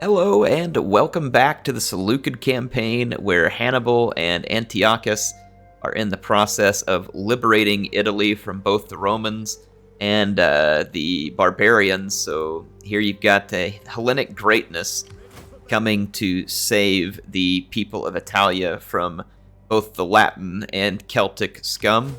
Hello and welcome back to the Seleucid campaign where Hannibal and Antiochus are in the process of liberating Italy from both the Romans and the barbarians. So here you've got a Hellenic greatness coming to save the people of Italia from both the Latin and Celtic scum.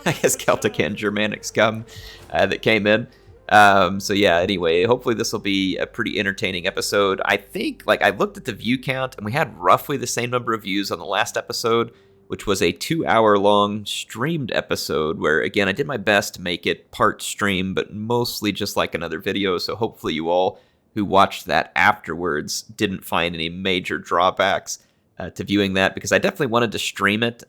I guess Celtic and Germanic scum that came in. So yeah, anyway, hopefully this will be a pretty entertaining episode. I think, I looked at the view count, and we had roughly the same number of views on the last episode, which was a 2-hour-long streamed episode, where, again, I did my best to make it part stream, but mostly just like another video, so hopefully you all who watched that afterwards didn't find any major drawbacks to viewing that, because I definitely wanted to stream it,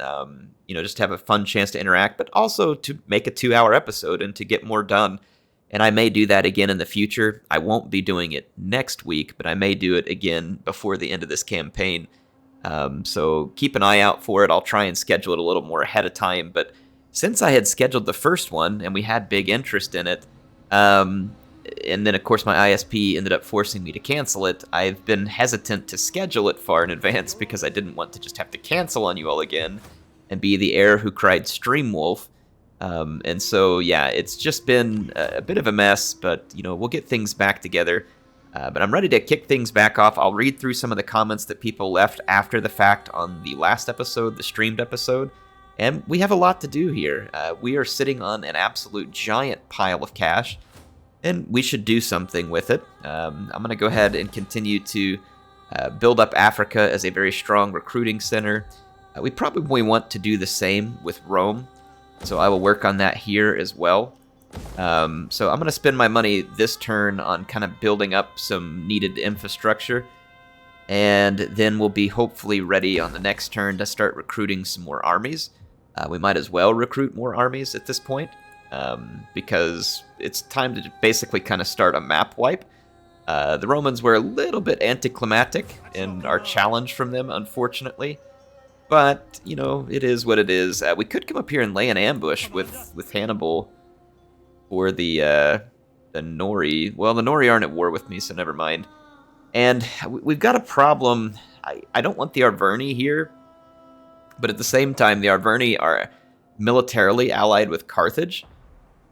just to have a fun chance to interact, but also to make a 2-hour episode and to get more done. And I may do that again in the future. I won't be doing it next week, but I may do it again before the end of this campaign. So keep an eye out for it. I'll try and schedule it a little more ahead of time. But since I had scheduled the first one and we had big interest in it, and then, of course, my ISP ended up forcing me to cancel it, I've been hesitant to schedule it far in advance because I didn't want to just have to cancel on you all again and be the heir who cried Stream Wolf. And so, yeah, it's just been a bit of a mess, but, we'll get things back together. But I'm ready to kick things back off. I'll read through some of the comments that people left after the fact on the last episode, the streamed episode. And we have a lot to do here. We are sitting on an absolute giant pile of cash, and we should do something with it. I'm going to go ahead and continue to build up Africa as a very strong recruiting center. We probably want to do the same with Rome. So I will work on that here as well. So I'm going to spend my money this turn on kind of building up some needed infrastructure. And then we'll be hopefully ready on the next turn to start recruiting some more armies. We might as well recruit more armies at this point. Because it's time to basically kind of start a map wipe. The Romans were a little bit anticlimactic in our challenge from them, unfortunately. But, it is what it is. We could come up here and lay an ambush with Hannibal for the Nori. Well, the Nori aren't at war with me, so never mind. And we've got a problem. I don't want the Arverni here, but at the same time, the Arverni are militarily allied with Carthage,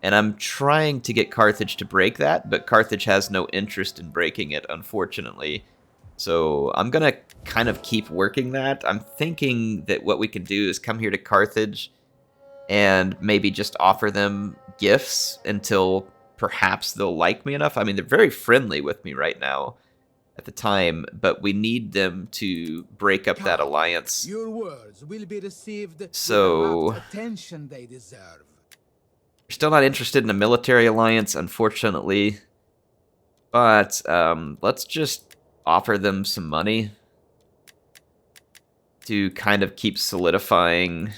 and I'm trying to get Carthage to break that, but Carthage has no interest in breaking it, unfortunately. So I'm going to kind of keep working that. I'm thinking that what we can do is come here to Carthage and maybe just offer them gifts until perhaps they'll like me enough. I mean, they're very friendly with me right now at the time, but we need them to break up that alliance. Your words will be received So with the attention they deserve. We're still not interested in a military alliance, unfortunately. But let's just offer them some money to kind of keep solidifying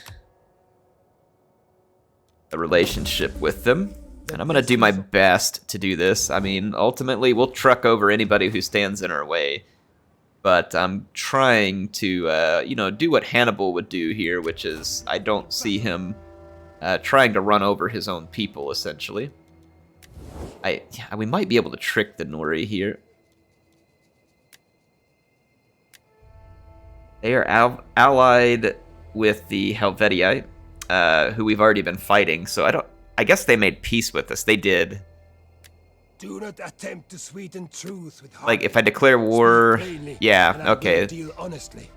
a relationship with them. And I'm going to do my best to do this. I mean, ultimately, we'll truck over anybody who stands in our way. But I'm trying to, do what Hannibal would do here, which is I don't see him trying to run over his own people, essentially. We might be able to trick the Nori here. They are allied with the Helvetii, who we've already been fighting, so I guess they made peace with us. They did. Do not attempt to sweeten truth with like, if I declare war... Yeah, okay.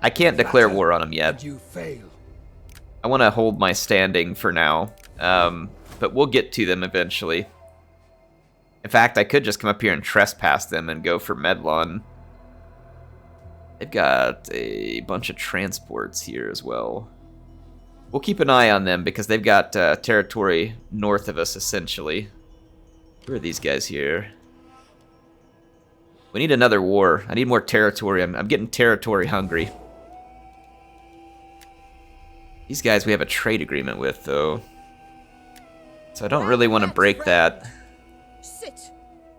I can't declare war on them yet. I want to hold my standing for now, but we'll get to them eventually. In fact, I could just come up here and trespass them and go for Medlon. They've got a bunch of transports here as well. We'll keep an eye on them because they've got territory north of us, essentially. Who are these guys here? We need another war. I need more territory. I'm getting territory hungry. These guys we have a trade agreement with, though. So I don't really want to break that. Sit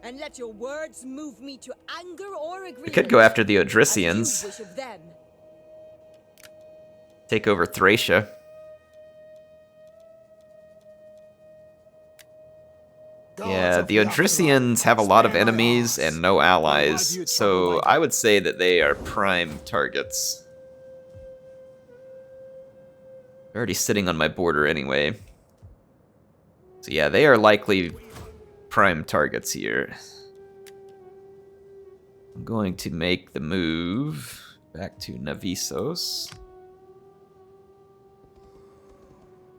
and let your words move me to anger or agreement. We could go after the Odrysians. Take over Thracia. Yeah, Yeah, the Odrysians have a lot of enemies and no allies, so I would say that they are prime targets. They're already sitting on my border anyway. So yeah, they are likely prime targets here. I'm going to make the move back to Navisos.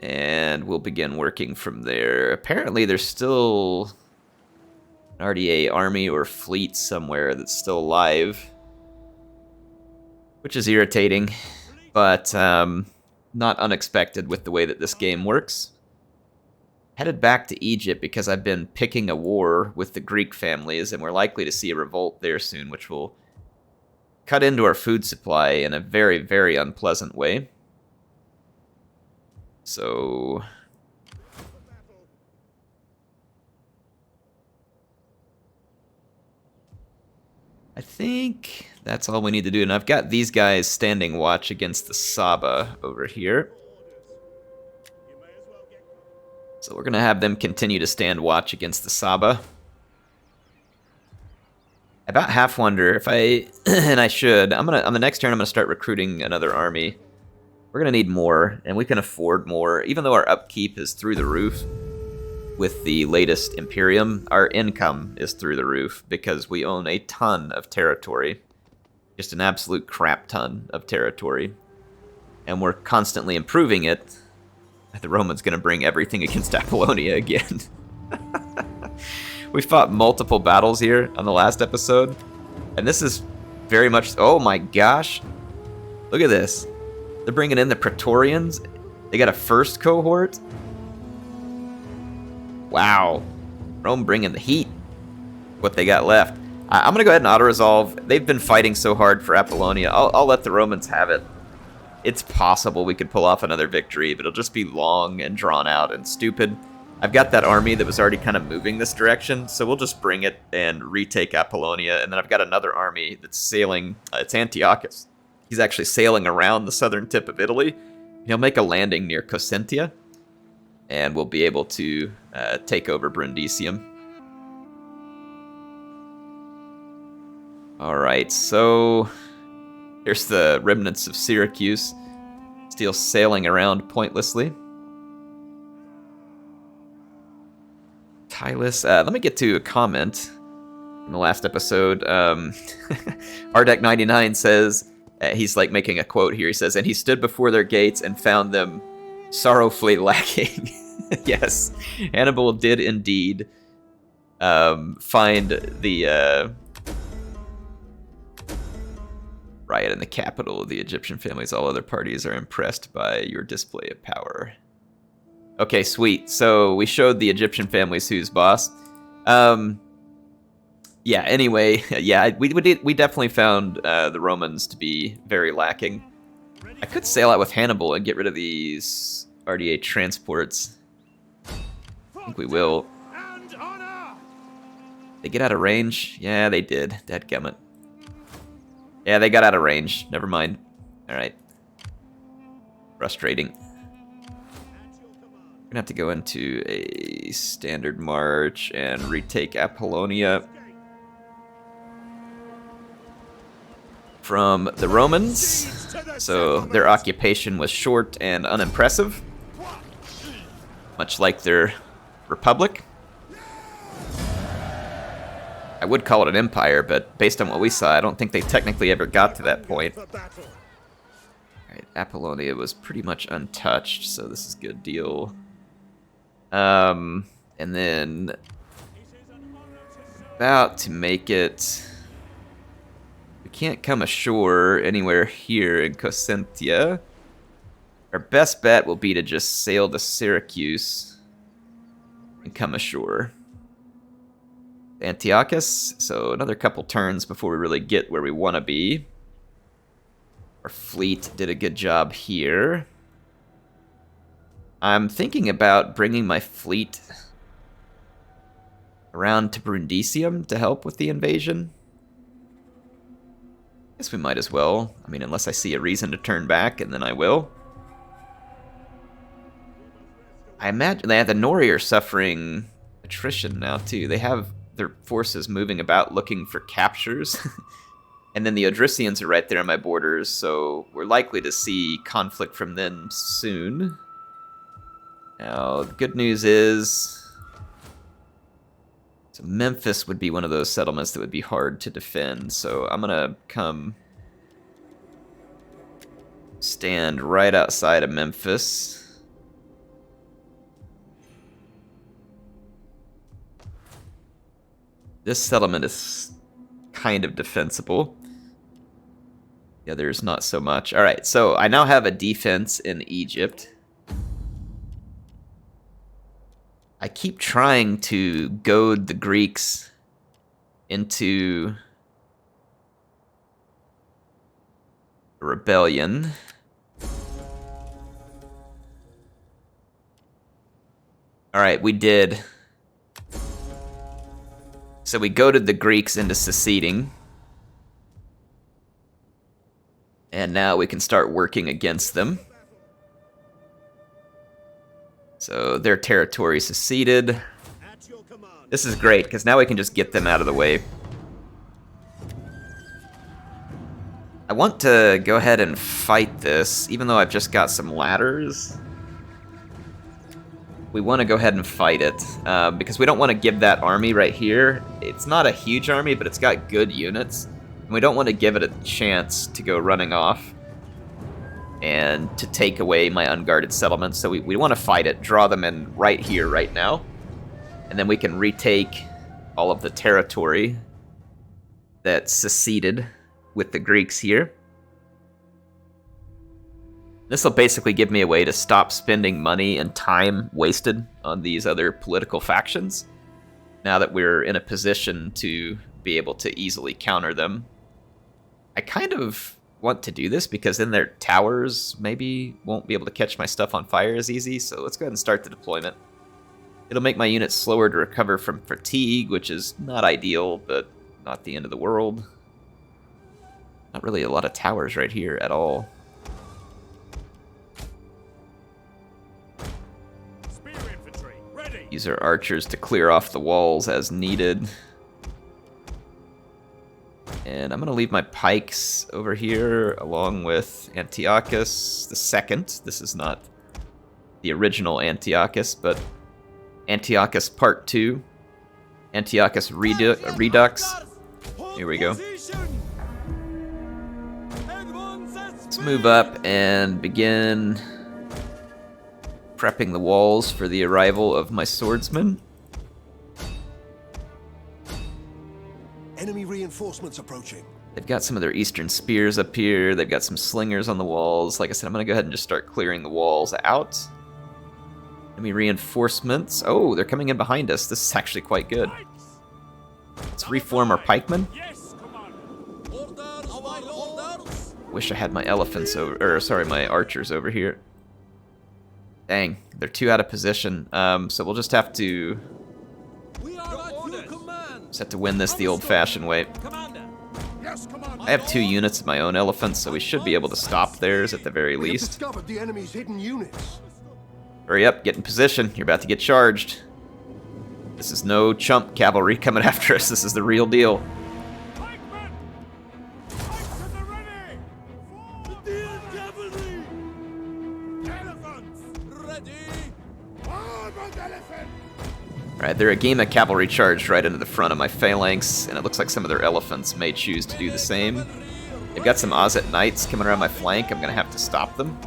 And we'll begin working from there. Apparently there's still an RDA army or fleet somewhere that's still alive, which is irritating, but not unexpected with the way that this game works. Headed back to Egypt because I've been picking a war with the Greek families, and we're likely to see a revolt there soon, which will cut into our food supply in a very, very unpleasant way. So I think that's all we need to do. And I've got these guys standing watch against the Saba over here. So we're going to have them continue to stand watch against the Saba. I about half wonder if I, and I should, on the next turn I'm going to start recruiting another army. We're going to need more, and we can afford more. Even though our upkeep is through the roof with the latest Imperium, our income is through the roof because we own a ton of territory. Just an absolute crap ton of territory. And we're constantly improving it. The Romans going to bring everything against Apollonia again. We fought multiple battles here on the last episode. And this is very much... Oh my gosh. Look at this. They're bringing in the Praetorians. They got a first cohort. Wow. Rome bringing the heat. What they got left. I'm going to go ahead and auto-resolve. They've been fighting so hard for Apollonia. I'll let the Romans have it. It's possible we could pull off another victory, but it'll just be long and drawn out and stupid. I've got that army that was already kind of moving this direction, so we'll just bring it and retake Apollonia. And then I've got another army that's sailing. It's Antiochus. He's actually sailing around the southern tip of Italy. He'll make a landing near Cosentia, and we'll be able to take over Brundisium. All right, so here's the remnants of Syracuse, still sailing around pointlessly. Tylus, let me get to a comment from the last episode. Ardek99 says, he's like making a quote here. He says, and he stood before their gates and found them sorrowfully lacking. Yes, Hannibal did indeed find the riot in the capital of the Egyptian families. All other parties are impressed by your display of power. Okay, sweet. So we showed the Egyptian families who's boss. Yeah, anyway, yeah, we definitely found the Romans to be very lacking. I could sail out with Hannibal and get rid of these RDA transports. I think we will. They get out of range? Yeah, they did. Dadgummit. Yeah, they got out of range. Never mind. Alright. Frustrating. We're gonna have to go into a standard march and retake Apollonia from the Romans. So their occupation was short and unimpressive, much like their republic. I would call it an empire, but based on what we saw, I don't think they technically ever got to that point. Alright, Apollonia was pretty much untouched, so this is a good deal. And then about to make it. We can't come ashore anywhere here in Cosentia. Our best bet will be to just sail to Syracuse and come ashore. Antiochus, so another couple turns before we really get where we want to be. Our fleet did a good job here. I'm thinking about bringing my fleet around to Brundisium to help with the invasion. Guess we might as well. I mean, unless I see a reason to turn back, and then I will. I imagine that the Nori are suffering a attrition now, too. They have their forces moving about looking for captures. And then the Odrysians are right there on my borders, so we're likely to see conflict from them soon. Now, the good news is... So Memphis would be one of those settlements that would be hard to defend, so I'm gonna come stand right outside of Memphis. This settlement is kind of defensible. The others not so much. Alright, so I now have a defense in Egypt. I keep trying to goad the Greeks into a rebellion. Alright, we did. So we goaded the Greeks into seceding. And now we can start working against them. So their territory seceded. This is great, because now we can just get them out of the way. I want to go ahead and fight this, even though I've just got some ladders. We want to go ahead and fight it, because we don't want to give that army right here. It's not a huge army, but it's got good units. And we don't want to give it a chance to go running off and to take away my unguarded settlements. So we want to fight it, draw them in right here, right now. And then we can retake all of the territory that seceded with the Greeks here. This will basically give me a way to stop spending money and time wasted on these other political factions, now that we're in a position to be able to easily counter them. I kind of want to do this because then their towers maybe won't be able to catch my stuff on fire as easy, so let's go ahead and start the deployment. It'll make my units slower to recover from fatigue, which is not ideal, but not the end of the world. Not really a lot of towers right here at all. Spear infantry, ready. Use our archers to clear off the walls as needed. And I'm going to leave my pikes over here along with Antiochus the Second. This is not the original Antiochus, but Antiochus Part 2. Antiochus Redux. Here we go. Let's move up and begin prepping the walls for the arrival of my swordsmen. Enemy reinforcements approaching. They've got some of their eastern spears up here. They've got some slingers on the walls. Like I said, I'm going to go ahead and just start clearing the walls out. Enemy reinforcements. Oh, they're coming in behind us. This is actually quite good. Let's reform our pikemen. Wish I had my elephants over, or sorry, my archers over here. Dang, they're too out of position. So we'll just have to win this the old-fashioned way. I have 2 units of my own elephants, so we should be able to stop theirs at the very least. Discovered the enemy's hidden units. Hurry up, get in position. You're about to get charged. This is no chump cavalry coming after us. This is the real deal. Alright, their Agema cavalry charged right into the front of my phalanx, and it looks like some of their elephants may choose to do the same. They've got some Ozet knights coming around my flank. I'm going to have to stop them.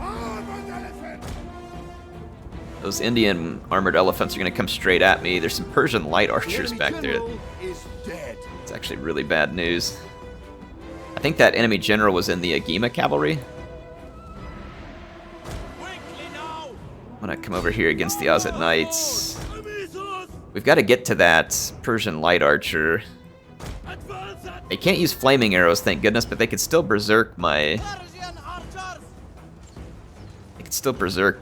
Those Indian armored elephants are going to come straight at me. There's some Persian light archers back there. It's actually really bad news. I think that enemy general was in the Agema cavalry. I'm going to come over here against the Ozet knights. We've got to get to that Persian light archer. They can't use flaming arrows, thank goodness, but they could still berserk my...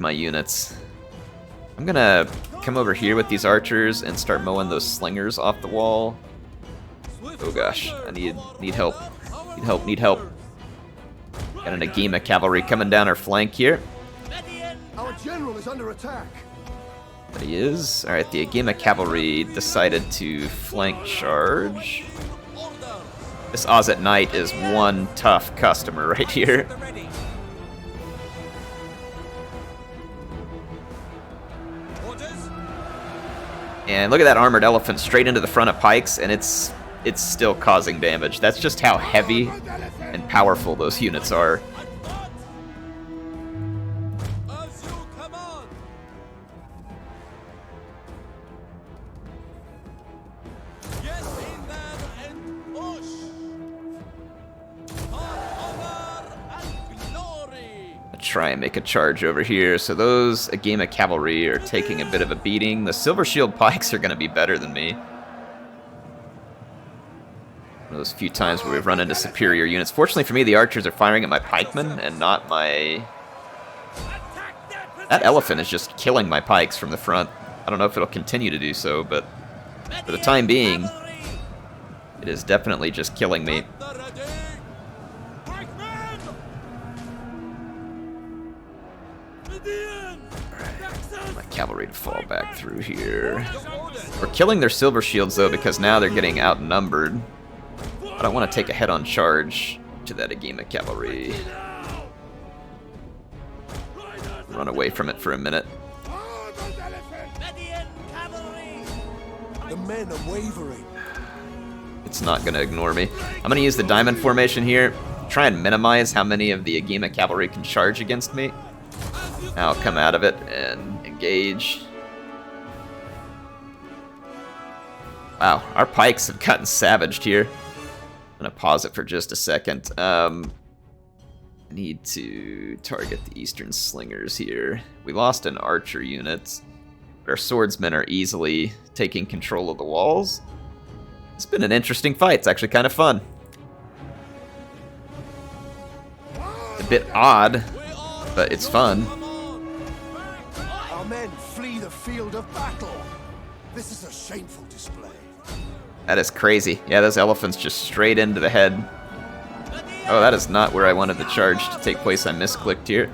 units. I'm gonna come over here with these archers and start mowing those slingers off the wall. Oh gosh, I need help. Need help. Got an Agema cavalry coming down our flank here. Our general is under attack. But he is. Alright, the Agema cavalry decided to flank charge. This Oz at Night is one tough customer right here. And look at that armored elephant straight into the front of Pikes, and it's still causing damage. That's just how heavy and powerful those units are. Try and make a charge over here. So those Agema cavalry are taking a bit of a beating. The Silver Shield Pikes are going to be better than me. Those few times where we've run into superior units. Fortunately for me, the archers are firing at my pikemen and not my... That elephant is just killing my pikes from the front. I don't know if it'll continue to do so, but for the time being, it is definitely just killing me. Cavalry to fall back through here. We're killing their silver shields though because now they're getting outnumbered. I don't want to take a head-on charge to that Agema cavalry. Run away from it for a minute. The men are wavering. It's not going to ignore me. I'm going to use the diamond formation here. Try and minimize how many of the Agema cavalry can charge against me. Now I'll come out of it and engage. Wow, our pikes have gotten savaged here. I'm gonna pause it for just a second. I need to target the eastern slingers here. We lost an archer unit, but our swordsmen are easily taking control of the walls. It's been an interesting fight. It's actually kind of fun. A bit odd, but it's fun. Our men flee the field of battle. This is a shameful display. That is crazy. Yeah, those elephants just straight into the head. Oh, that is not where I wanted the charge to take place. I misclicked here.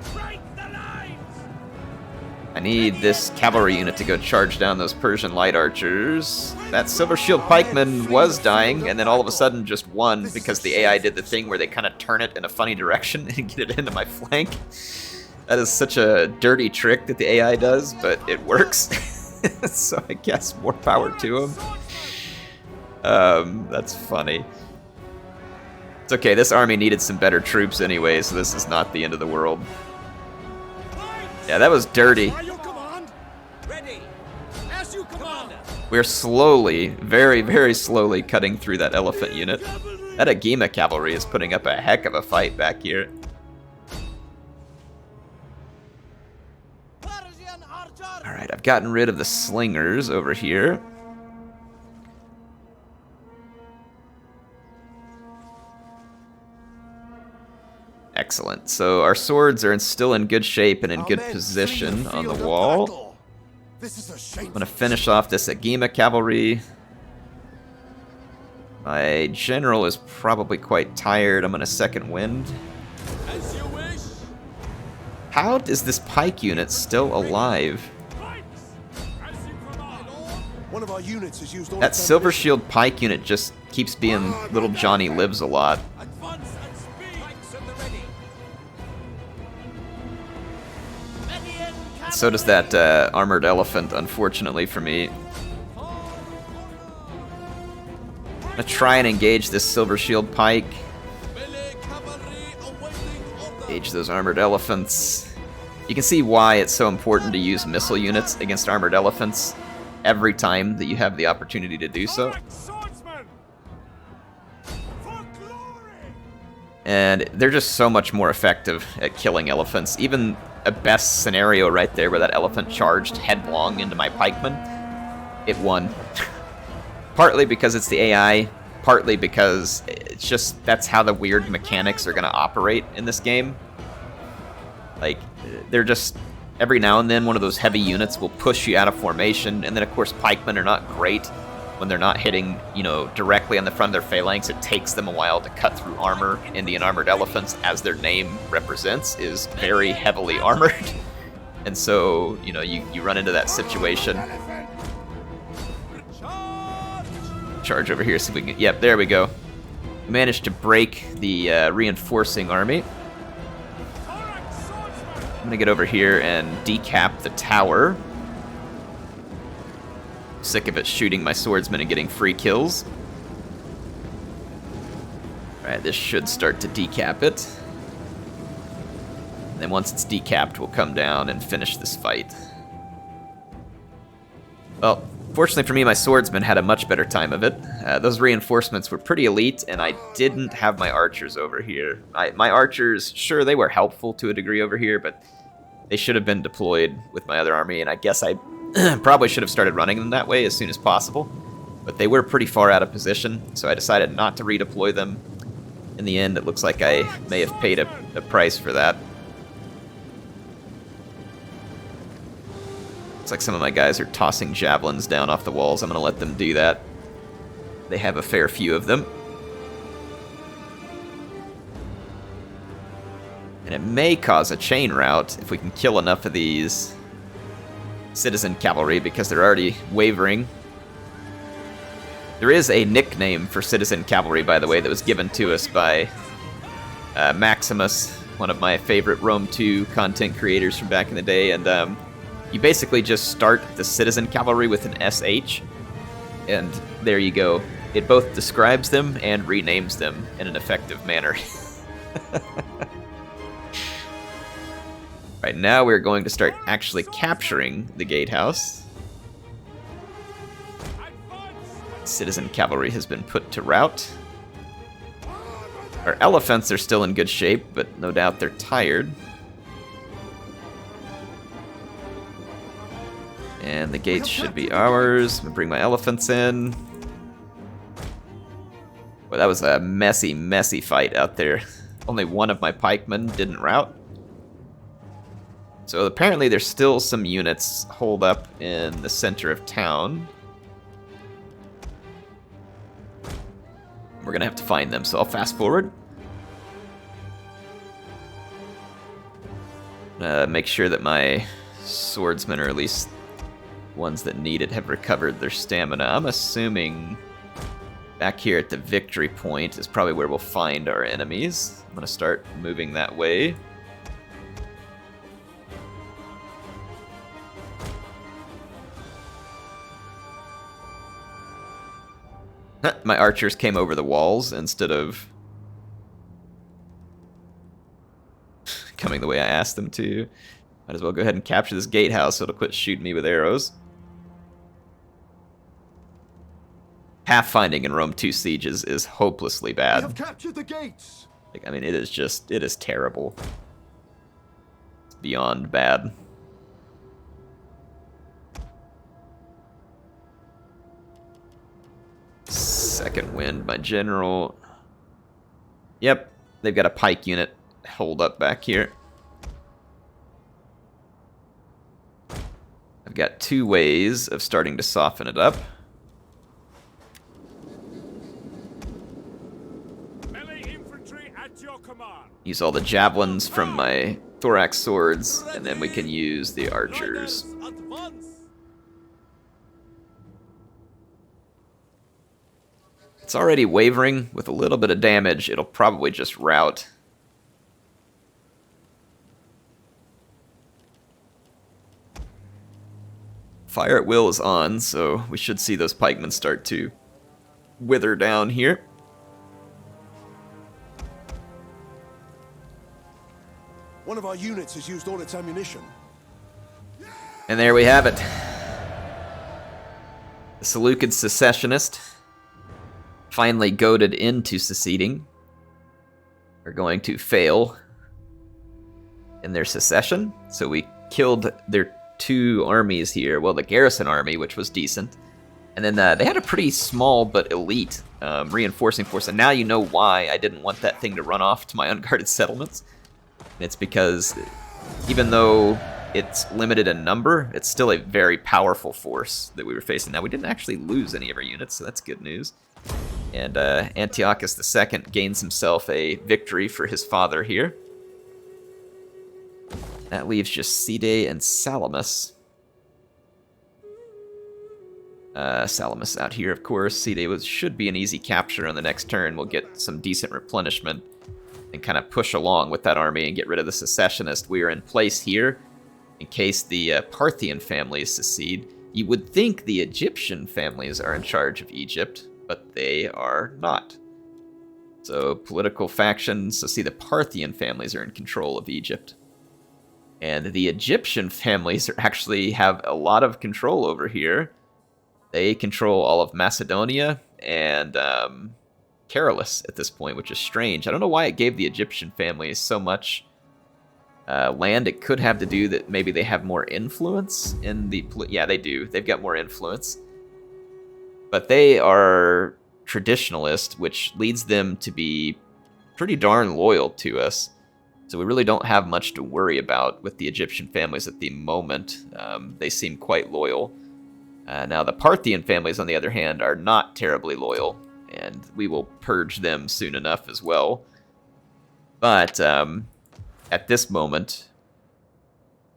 I need this cavalry unit to go charge down those Persian light archers. That Silver Shield pikeman was dying, and then all of a sudden just won because the AI did the thing where they kind of turn it in a funny direction and get it into my flank. That is such a dirty trick that the AI does, but it works. So I guess more power to him. That's funny. It's okay, this army needed some better troops anyway, so this is not the end of the world. Yeah, that was dirty. We're slowly, very, very slowly cutting through that elephant unit. That Agema cavalry is putting up a heck of a fight back here. Alright, I've gotten rid of the slingers over here. Excellent. So our swords are still in good shape and in good position on the wall. I'm going to finish off this Agema cavalry. My general is probably quite tired. I'm going to second wind. How is this pike unit still alive? One of our units has used all That Silver Shield pike unit just keeps being little Johnny lives a lot. So does that armored elephant, unfortunately for me. I'm gonna try and engage this Silver Shield pike. Engage those armored elephants. You can see why it's so important to use missile units against armored elephants every time that you have the opportunity to do so. And they're just so much more effective at killing elephants. Even a best scenario right there where that elephant charged headlong into my pikeman, it won. Partly because it's the AI, partly because it's just, that's how the weird mechanics are going to operate in this game. Like, they're just, every now and then one of those heavy units will push you out of formation, and then of course pikemen are not great when they're not hitting, you know, directly on the front of their phalanx. It takes them a while to cut through armor, and the unarmored elephants, as their name represents, is very heavily armored. And so, you know, you run into that situation. Charge over here so we can... Yep, there we go. We managed to break the reinforcing army. I'm gonna get over here and decap the tower. Sick of it shooting my swordsmen and getting free kills. Alright, this should start to decap it. And then once it's decapped, we'll come down and finish this fight. Well, fortunately for me, my swordsmen had a much better time of it. Those reinforcements were pretty elite, and I didn't have my archers over here. My archers, sure, they were helpful to a degree over here, but they should have been deployed with my other army, and I guess I probably should have started running them that way as soon as possible. But they were pretty far out of position, so I decided not to redeploy them. In the end, it looks like I may have paid a price for that. Looks like some of my guys are tossing javelins down off the walls. I'm going to let them do that. They have a fair few of them. And it may cause a chain rout if we can kill enough of these citizen cavalry, because they're already wavering. There is a nickname for citizen cavalry, by the way, that was given to us by Maximus, one of my favorite Rome 2 content creators from back in the day, and you basically just start the citizen cavalry with an SH, and there you go. It both describes them and renames them in an effective manner. Right, now we're going to start actually capturing the gatehouse. Citizen cavalry has been put to rout. Our elephants are still in good shape, but no doubt they're tired. And the gates should be ours. I'm gonna bring my elephants in. Well, that was a messy, messy fight out there. Only one of my pikemen didn't rout. So apparently there's still some units holed up in the center of town. We're gonna have to find them, so I'll fast forward. Make sure that my swordsmen, or at least ones that need it, have recovered their stamina. I'm assuming back here at the victory point is probably where we'll find our enemies. I'm gonna start moving that way. My archers came over the walls instead of coming the way I asked them to. Might as well go ahead and capture this gatehouse so it'll quit shooting me with arrows. Pathfinding in Rome 2 sieges is hopelessly bad. We have captured the gates. Like, I mean, it is terrible. It's beyond bad. Second wind, my general. Yep, they've got a pike unit holed up back here. I've got two ways of starting to soften it up. Melee infantry at your command. Use all the javelins from my thorax swords, and then we can use the archers. It's already wavering. With a little bit of damage, it'll probably just rout. Fire at will is on, so we should see those pikemen start to wither down here. One of our units has used all its ammunition. And there we have it. The Seleucid secessionist, finally goaded into seceding, are going to fail in their secession. So we killed their two armies here. Well, the garrison army, which was decent. And then they had a pretty small but elite reinforcing force. And now you know why I didn't want that thing to run off to my unguarded settlements. And it's because even though it's limited in number, it's still a very powerful force that we were facing. Now, we didn't actually lose any of our units, so that's good news. And Antiochus II gains himself a victory for his father here. That leaves just Cide and Salamis. Salamis out here, of course. Cide should be an easy capture on the next turn. We'll get some decent replenishment and kind of push along with that army and get rid of the secessionists. We are in place here in case the Parthian families secede. You would think the Egyptian families are in charge of Egypt, but they are not. So political factions, so see the Parthian families are in control of Egypt. And the Egyptian families actually have a lot of control over here. They control all of Macedonia and Carolus at this point, which is strange. I don't know why it gave the Egyptian families so much land. It could have to do that maybe they have more influence in the... Yeah, they do. They've got more influence. But they are traditionalist, which leads them to be pretty darn loyal to us. So we really don't have much to worry about with the Egyptian families at the moment. They seem quite loyal. Now the Parthian families, on the other hand, are not terribly loyal, and we will purge them soon enough as well. But at this moment,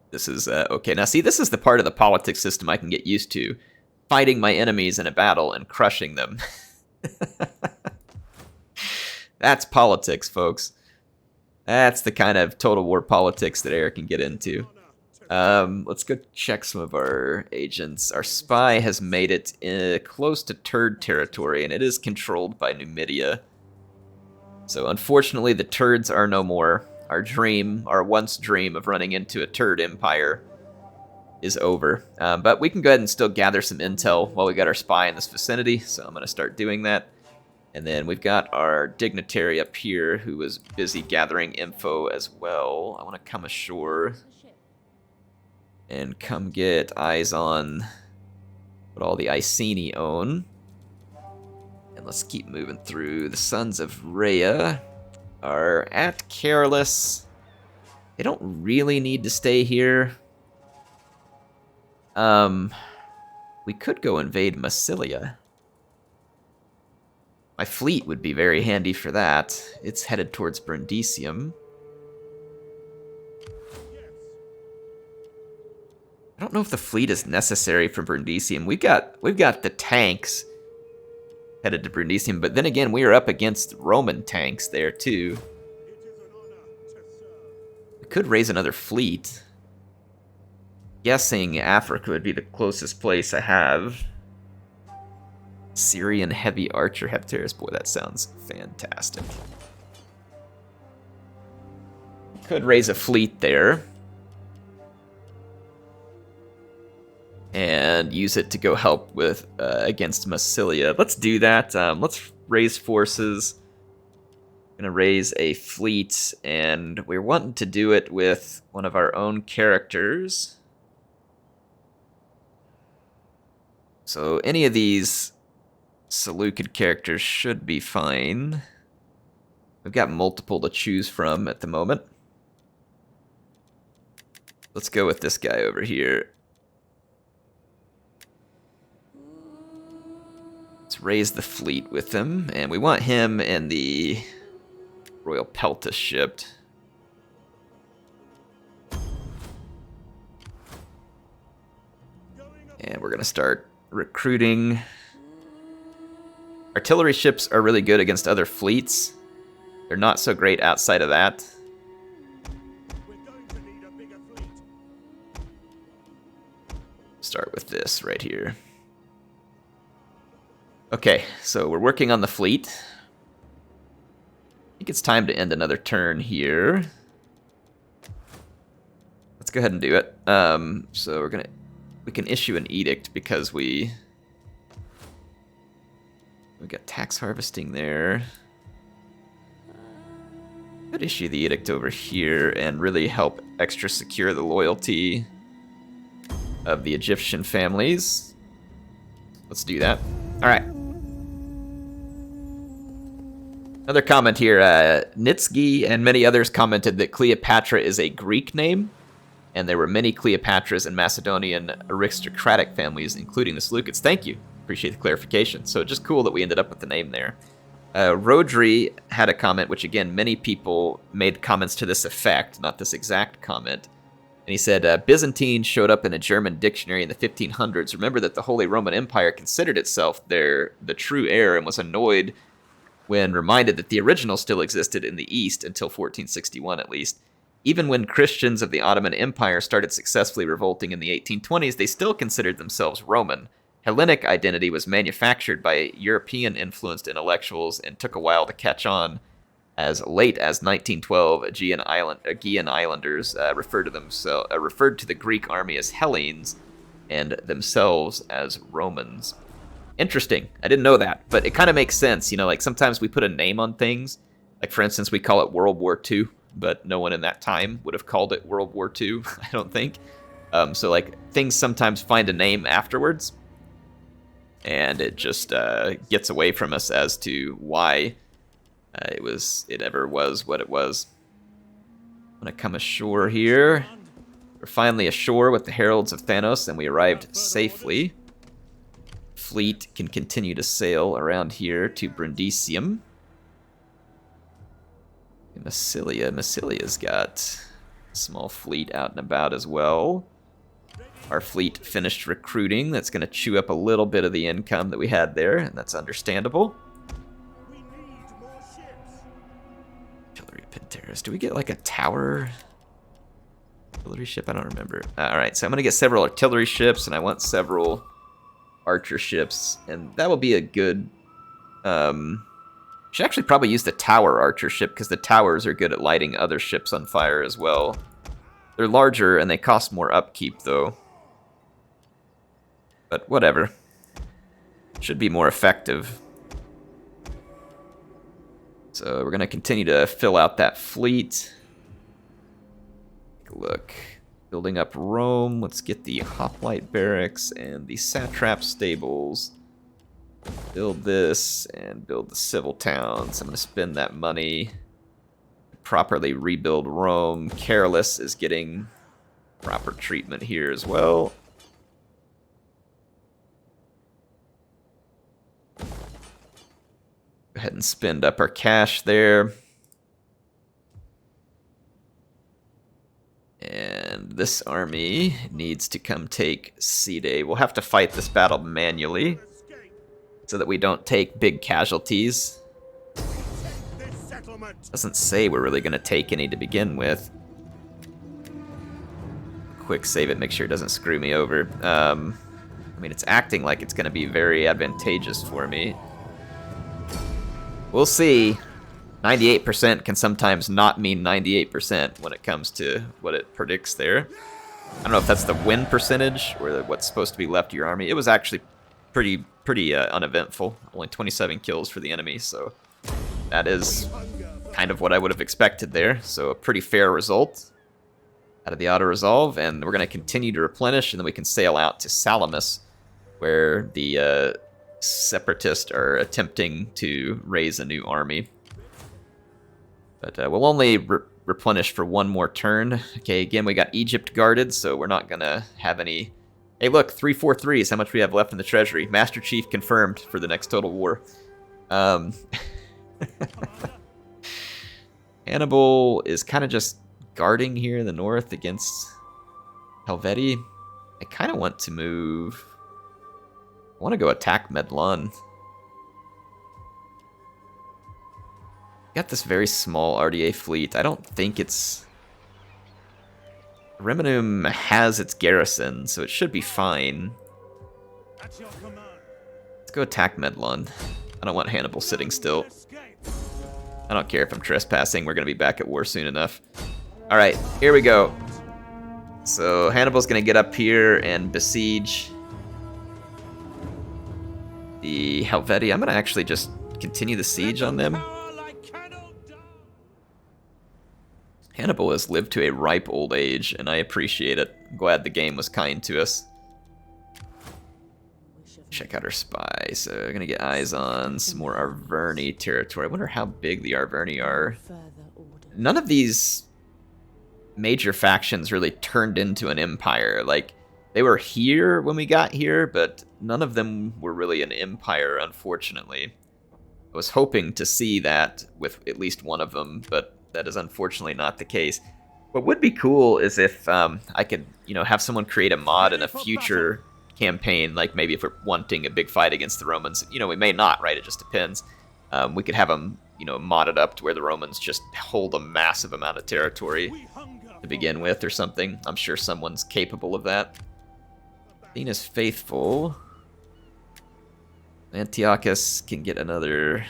this is okay. Now see, this is the part of the politics system I can get used to. Fighting my enemies in a battle and crushing them. That's politics, folks. That's the kind of total war politics that Eric can get into. Let's go check some of our agents. Our spy has made it close to Turd territory, and it is controlled by Numidia. So unfortunately, the Turds are no more. Our once dream of running into a Turd empire is over. But we can go ahead and still gather some intel while we got our spy in this vicinity, so I'm going to start doing that. And then we've got our dignitary up here who is busy gathering info as well. I want to come ashore and come get eyes on what all the Iceni own. And let's keep moving through. The Sons of Rhea are at Carolus. They don't really need to stay here. We could go invade Massilia. My fleet would be very handy for that. It's headed towards Brundisium. I don't know if the fleet is necessary for Brundisium. We've got the tanks headed to Brundisium, but then again, we are up against Roman tanks there too. We could raise another fleet. Guessing Africa would be the closest place I have. Syrian heavy archer Heptares. Boy, that sounds fantastic. Could raise a fleet there. And use it to go help with against Massilia. Let's do that. Let's raise forces. Gonna raise a fleet, and we're wanting to do it with one of our own characters. So any of these Seleucid characters should be fine. We've got multiple to choose from at the moment. Let's go with this guy over here. Let's raise the fleet with him, and we want him and the Royal Peltus ship. And we're gonna start recruiting. Artillery ships are really good against other fleets. They're not so great outside of that. Start with this right here. Okay, so we're working on the fleet. I think it's time to end another turn here. Let's go ahead and do it. So we can issue an edict because we got tax harvesting there. Could issue the edict over here and really help extra secure the loyalty of the Egyptian families. Let's do that. All right. Another comment here. Nitsky and many others commented that Cleopatra is a Greek name, and there were many Cleopatras in Macedonian aristocratic families, including the Seleucids. Thank you. Appreciate the clarification. So just cool that we ended up with the name there. Rodri had a comment, which again, many people made comments to this effect, not this exact comment. And he said, Byzantine showed up in a German dictionary in the 1500s. Remember that the Holy Roman Empire considered itself the true heir and was annoyed when reminded that the original still existed in the East until 1461 at least. Even when Christians of the Ottoman Empire started successfully revolting in the 1820s, they still considered themselves Roman. Hellenic identity was manufactured by European-influenced intellectuals and took a while to catch on. As late as 1912, Aegean Islanders referred to the Greek army as Hellenes and themselves as Romans. Interesting. I didn't know that, but it kind of makes sense. You know, like sometimes we put a name on things. Like, for instance, we call it World War II, but no one in that time would have called it World War II, I don't think. So, like, things sometimes find a name afterwards, and it just gets away from us as to why it ever was what it was. I'm gonna come ashore here. We're finally ashore with the Heralds of Thanos, and we arrived safely. Fleet can continue to sail around here to Brundisium. Massilia's got a small fleet out and about as well. Our fleet finished recruiting. That's going to chew up a little bit of the income that we had there, and that's understandable. Artillery Pinteras. Do we get like a tower artillery ship? I don't remember. Alright, so I'm going to get several artillery ships, and I want several archer ships, and that will be a good... should actually probably use the tower archer ship, because the towers are good at lighting other ships on fire as well. They're larger, and they cost more upkeep, though. But whatever. Should be more effective. So we're going to continue to fill out that fleet. Take a look. Building up Rome. Let's get the hoplite barracks and the satrap stables. Build this and build the civil towns. I'm going to spend that money to properly rebuild Rome. Carolus is getting proper treatment here as well. Go ahead and spend up our cash there. And this army needs to come take Cide. We'll have to fight this battle manually, so that we don't take big casualties. Doesn't say we're really going to take any to begin with. Quick save it, make sure it doesn't screw me over. I mean, it's acting like it's going to be very advantageous for me. We'll see. 98% can sometimes not mean 98% when it comes to what it predicts there. I don't know if that's the win percentage or what's supposed to be left of your army. It was actually pretty uneventful. Only 27 kills for the enemy, so that is kind of what I would have expected there. So a pretty fair result out of the auto-resolve, and we're going to continue to replenish, and then we can sail out to Salamis, where the separatists are attempting to raise a new army. But we'll only replenish for one more turn. Okay, again, we got Egypt guarded, so we're not going to have any... Hey, look, 343 is how much we have left in the treasury. Master Chief confirmed for the next total war. Hannibal is kind of just guarding here in the north against Helvetii. I kind of want to move... I want to go attack Medlon. Got this very small RDA fleet. I don't think it's... Remenum has its garrison, so it should be fine. Let's go attack Medlon. I don't want Hannibal sitting still. I don't care if I'm trespassing. We're going to be back at war soon enough. Alright, here we go. So Hannibal's going to get up here and besiege the Helvetii. I'm going to actually just continue the siege on them. Hannibal has lived to a ripe old age, and I appreciate it. I'm glad the game was kind to us. Check out our spy. So we're going to get eyes on some more Arverni territory. I wonder how big the Arverni are. None of these major factions really turned into an empire. Like, they were here when we got here, but none of them were really an empire, unfortunately. I was hoping to see that with at least one of them, but that is unfortunately not the case. What would be cool is if I could, have someone create a mod in a future campaign, like maybe if we're wanting a big fight against the Romans. We may not, right? It just depends. We could have them, modded up to where the Romans just hold a massive amount of territory to begin with or something. I'm sure someone's capable of that. Athena's faithful. Antiochus can get another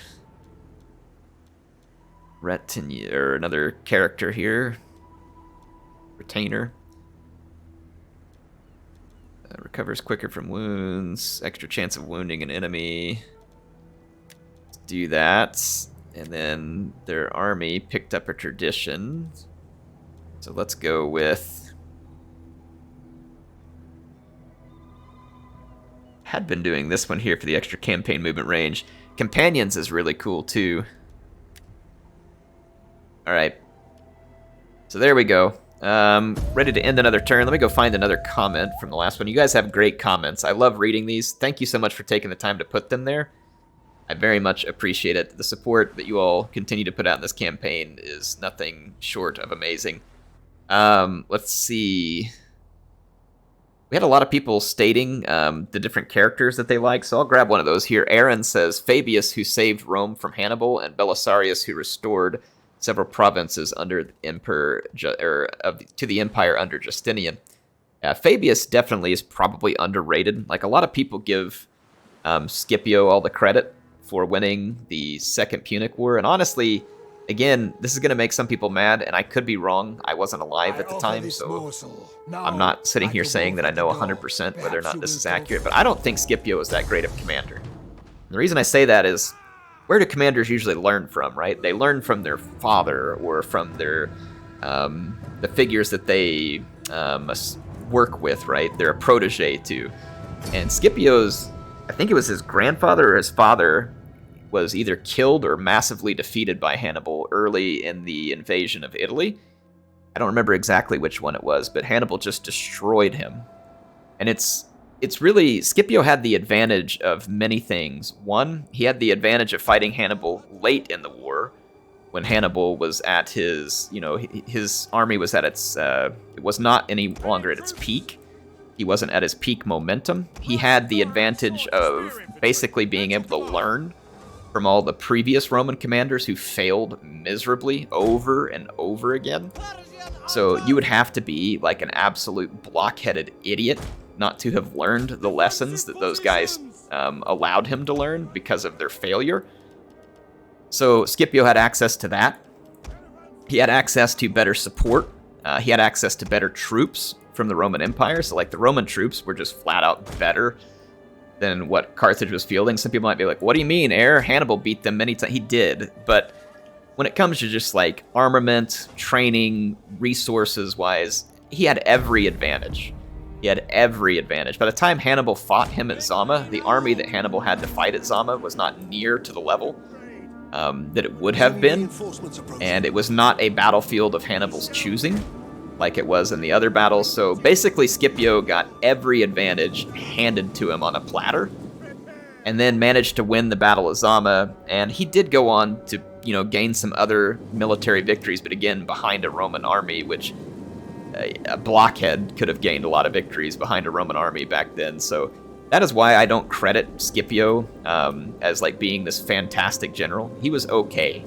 retinue, or another character here. Retainer. Recovers quicker from wounds. Extra chance of wounding an enemy. Let's do that. And then their army picked up a tradition. So let's go with... Had been doing this one here for the extra campaign movement range. Companions is really cool too. Alright. So there we go. Ready to end another turn. Let me go find another comment from the last one. You guys have great comments. I love reading these. Thank you so much for taking the time to put them there. I very much appreciate it. The support that you all continue to put out in this campaign is nothing short of amazing. Let's see. We had a lot of people stating the different characters that they like, so I'll grab one of those here. Aaron says, Fabius, who saved Rome from Hannibal, and Belisarius, who restored several provinces under the emperor, to the empire under Justinian. Fabius definitely is probably underrated. Like, a lot of people give Scipio all the credit for winning the Second Punic War, and honestly, again, this is going to make some people mad, and I could be wrong. I wasn't alive at the time, so I'm not sitting here saying that I know 100% whether or not this is accurate, but I don't think Scipio is that great of a commander. And the reason I say that is, where do commanders usually learn from, right? They learn from their father or from their the figures that they work with, right? They're a protege to. And Scipio's, I think it was his grandfather or his father, was either killed or massively defeated by Hannibal early in the invasion of Italy. I don't remember exactly which one it was, but Hannibal just destroyed him. And it's really, Scipio had the advantage of many things. One, he had the advantage of fighting Hannibal late in the war, when Hannibal was at his, his army was at its, it was not any longer at its peak. He wasn't at his peak momentum. He had the advantage of basically being able to learn from all the previous Roman commanders who failed miserably over and over again. So you would have to be like an absolute blockheaded idiot not to have learned the lessons that those guys allowed him to learn because of their failure. So Scipio had access to that. He had access to better support. He had access to better troops from the Roman Empire. So like the Roman troops were just flat out better than what Carthage was fielding. Some people might be like, what do you mean, Heir? Hannibal beat them many times. He did, but when it comes to just like armament, training, resources-wise, he had every advantage. He had every advantage. By the time Hannibal fought him at Zama, the army that Hannibal had to fight at Zama was not near to the level that it would have been, and it was not a battlefield of Hannibal's choosing like it was in the other battles. So basically Scipio got every advantage handed to him on a platter, and then managed to win the Battle of Zama, and he did go on to, gain some other military victories, but again, behind a Roman army, which a blockhead could have gained a lot of victories behind a Roman army back then. So that is why I don't credit Scipio as like being this fantastic general. He was okay,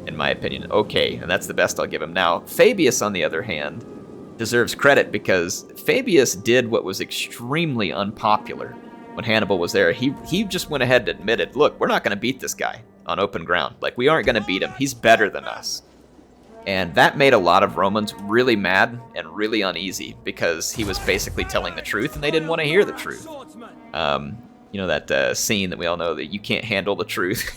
in my opinion. Okay, and that's the best I'll give him. Now, Fabius, on the other hand, deserves credit because Fabius did what was extremely unpopular when Hannibal was there. He just went ahead and admitted, look, we're not going to beat this guy on open ground. Like, we aren't going to beat him. He's better than us. And that made a lot of Romans really mad and really uneasy because he was basically telling the truth and they didn't want to hear the truth. That scene that we all know, that you can't handle the truth.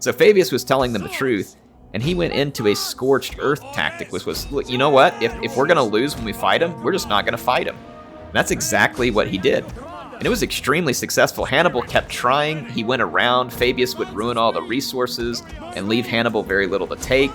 So Fabius was telling them the truth, and he went into a scorched earth tactic, which was, look, you know what? If we're going to lose when we fight him, we're just not going to fight him. And that's exactly what he did. And it was extremely successful. Hannibal kept trying. He went around. Fabius would ruin all the resources and leave Hannibal very little to take.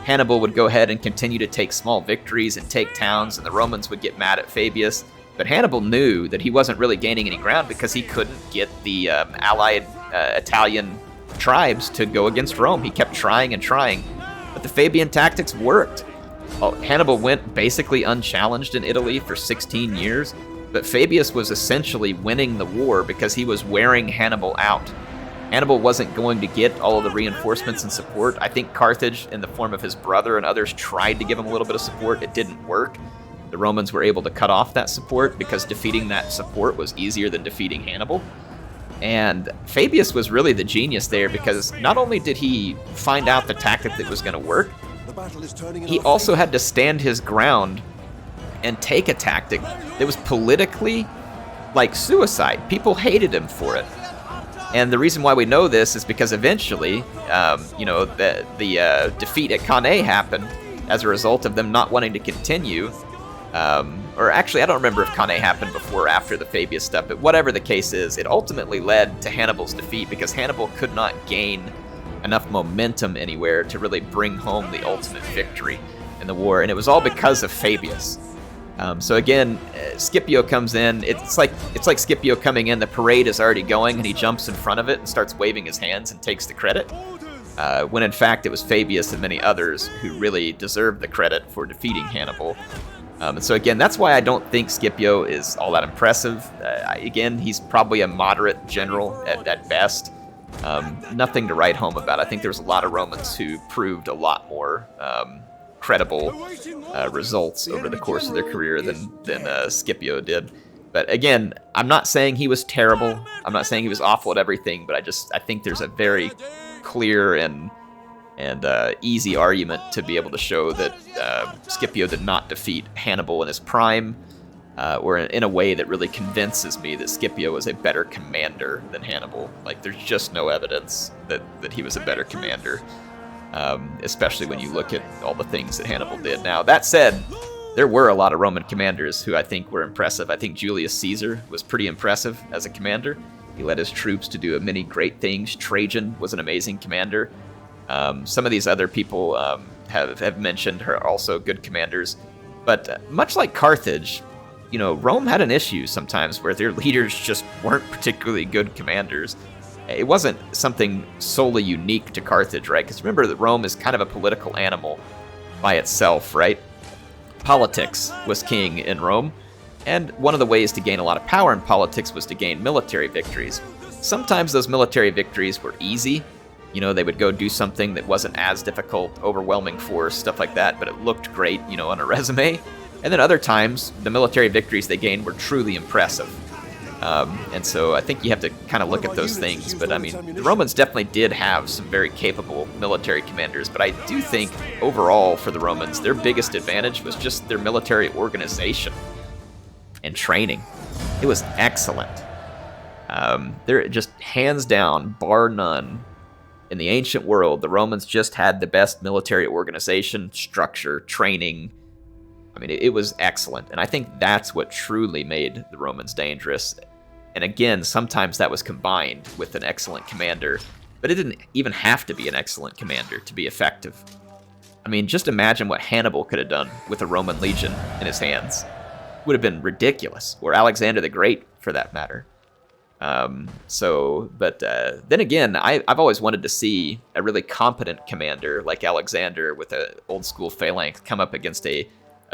Hannibal would go ahead and continue to take small victories and take towns, and the Romans would get mad at Fabius. But Hannibal knew that he wasn't really gaining any ground because he couldn't get the allied Italian tribes to go against Rome. He kept trying and trying, but the Fabian tactics worked. Hannibal went basically unchallenged in Italy for 16 years, but Fabius was essentially winning the war because he was wearing Hannibal out. Hannibal wasn't going to get all of the reinforcements and support. I think Carthage, in the form of his brother and others, tried to give him a little bit of support. It didn't work. The Romans were able to cut off that support because defeating that support was easier than defeating Hannibal. And Fabius was really the genius there because not only did he find out the tactic that was going to work, he also had to stand his ground and take a tactic that was politically like suicide. People hated him for it. And the reason why we know this is because eventually, the defeat at Cannae happened as a result of them not wanting to continue. Or actually, I don't remember if Cannae happened before or after the Fabius stuff, but whatever the case is, it ultimately led to Hannibal's defeat because Hannibal could not gain enough momentum anywhere to really bring home the ultimate victory in the war, and it was all because of Fabius. So again, Scipio comes in. It's like Scipio coming in. The parade is already going, and he jumps in front of it and starts waving his hands and takes the credit. When in fact it was Fabius and many others who really deserved the credit for defeating Hannibal. And so again, that's why I don't think Scipio is all that impressive. Again, he's probably a moderate general at best. Nothing to write home about. I think there's a lot of Romans who proved a lot more credible results over the course of their career than Scipio did. But again, I'm not saying he was terrible. I'm not saying he was awful at everything, but I think there's a very clear and easy argument to be able to show that Scipio did not defeat Hannibal in his prime, or in a way that really convinces me that Scipio was a better commander than Hannibal. Like, there's just no evidence that he was a better commander, especially when you look at all the things that Hannibal did. Now, that said, there were a lot of Roman commanders who I think were impressive. I think Julius Caesar was pretty impressive as a commander. He led his troops to do many great things. Trajan was an amazing commander. Some of these other people have mentioned are also good commanders. But much like Carthage, Rome had an issue sometimes where their leaders just weren't particularly good commanders. It wasn't something solely unique to Carthage, right? Because remember that Rome is kind of a political animal by itself, right? Politics was king in Rome, and one of the ways to gain a lot of power in politics was to gain military victories. Sometimes those military victories were easy. They would go do something that wasn't as difficult, overwhelming force, stuff like that, but it looked great, on a resume. And then other times, the military victories they gained were truly impressive. And so I think you have to kind of look at those things. But I mean, the Romans definitely did have some very capable military commanders. But I do think overall for the Romans, their biggest advantage was just their military organization and training. It was excellent. They're just hands down, bar none. In the ancient world, the Romans just had the best military organization, structure, training. I mean, it was excellent. And I think that's what truly made the Romans dangerous. And again, sometimes that was combined with an excellent commander, but it didn't even have to be an excellent commander to be effective. I mean, just imagine what Hannibal could have done with a Roman legion in his hands. It would have been ridiculous, or Alexander the Great, for that matter. Then again, I've always wanted to see a really competent commander like Alexander with an old school phalanx come up against a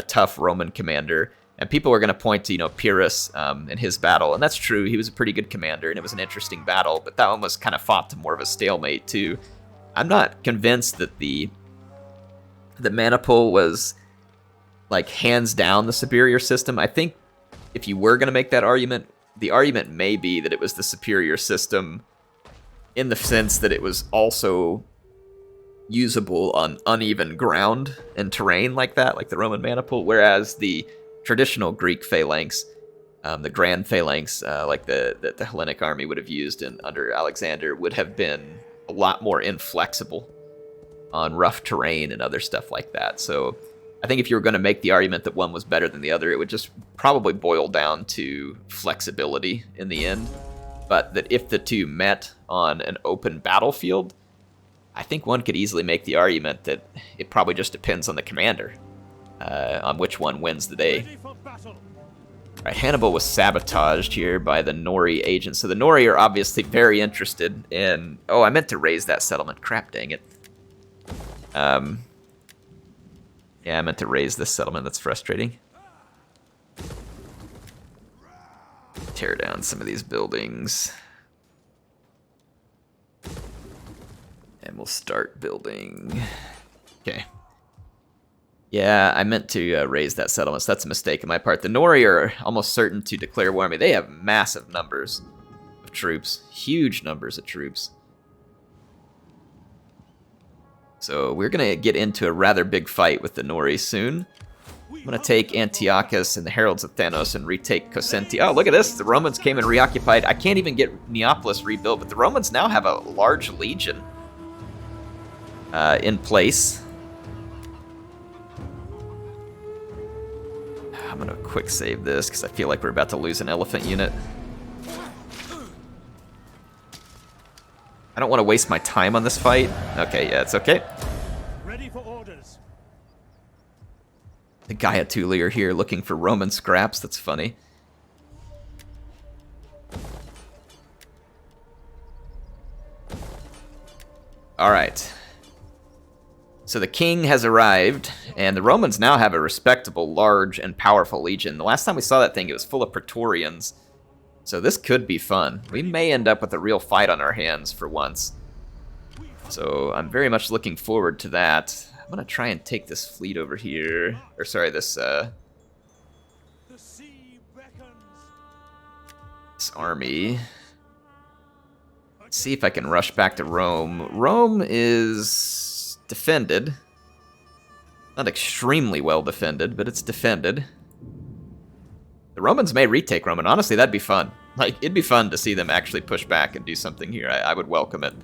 tough Roman commander. And people are going to point to, Pyrrhus in his battle. And that's true. He was a pretty good commander, and it was an interesting battle. But that one was kind of fought to more of a stalemate, too. I'm not convinced that the Maniple was, like, hands down the superior system. I think if you were going to make that argument, the argument may be that it was the superior system in the sense that it was also usable on uneven ground and terrain like that, like the Roman Maniple, whereas the traditional Greek phalanx, the grand phalanx, like the Hellenic army would have used under Alexander, would have been a lot more inflexible on rough terrain and other stuff like that. So I think if you were going to make the argument that one was better than the other, it would just probably boil down to flexibility in the end. But that if the two met on an open battlefield, I think one could easily make the argument that it probably just depends on the commander, on which one wins the day. Right, Hannibal was sabotaged here by the Nori agents. So the Nori are obviously very interested in... Oh, I meant to raise that settlement. Crap, dang it. Yeah, I meant to raise this settlement. That's frustrating. Tear down some of these buildings. And we'll start building. Okay. Yeah, I meant to raise that settlement, so that's a mistake on my part. The Nori are almost certain to declare war on me. They have massive numbers of troops. Huge numbers of troops. So we're going to get into a rather big fight with the Nori soon. I'm going to take Antiochus and the Heralds of Thanos and retake Cosentia. Oh, look at this. The Romans came and reoccupied. I can't even get Neapolis rebuilt, but the Romans now have a large legion in place. I'm going to quick save this because I feel like we're about to lose an elephant unit. I don't want to waste my time on this fight. Okay, yeah, it's okay. Ready for orders. The Gaiatuli are here looking for Roman scraps. That's funny. Alright. So the king has arrived, and the Romans now have a respectable, large, and powerful legion. The last time we saw that thing, it was full of Praetorians. So this could be fun. We may end up with a real fight on our hands for once. So I'm very much looking forward to that. I'm going to try and take this fleet over here. Or sorry, this army. Let's see if I can rush back to Rome. Rome is defended. Not extremely well defended, but it's defended. The Romans may retake Rome, and honestly, that'd be fun. Like, it'd be fun to see them actually push back and do something here. I would welcome it.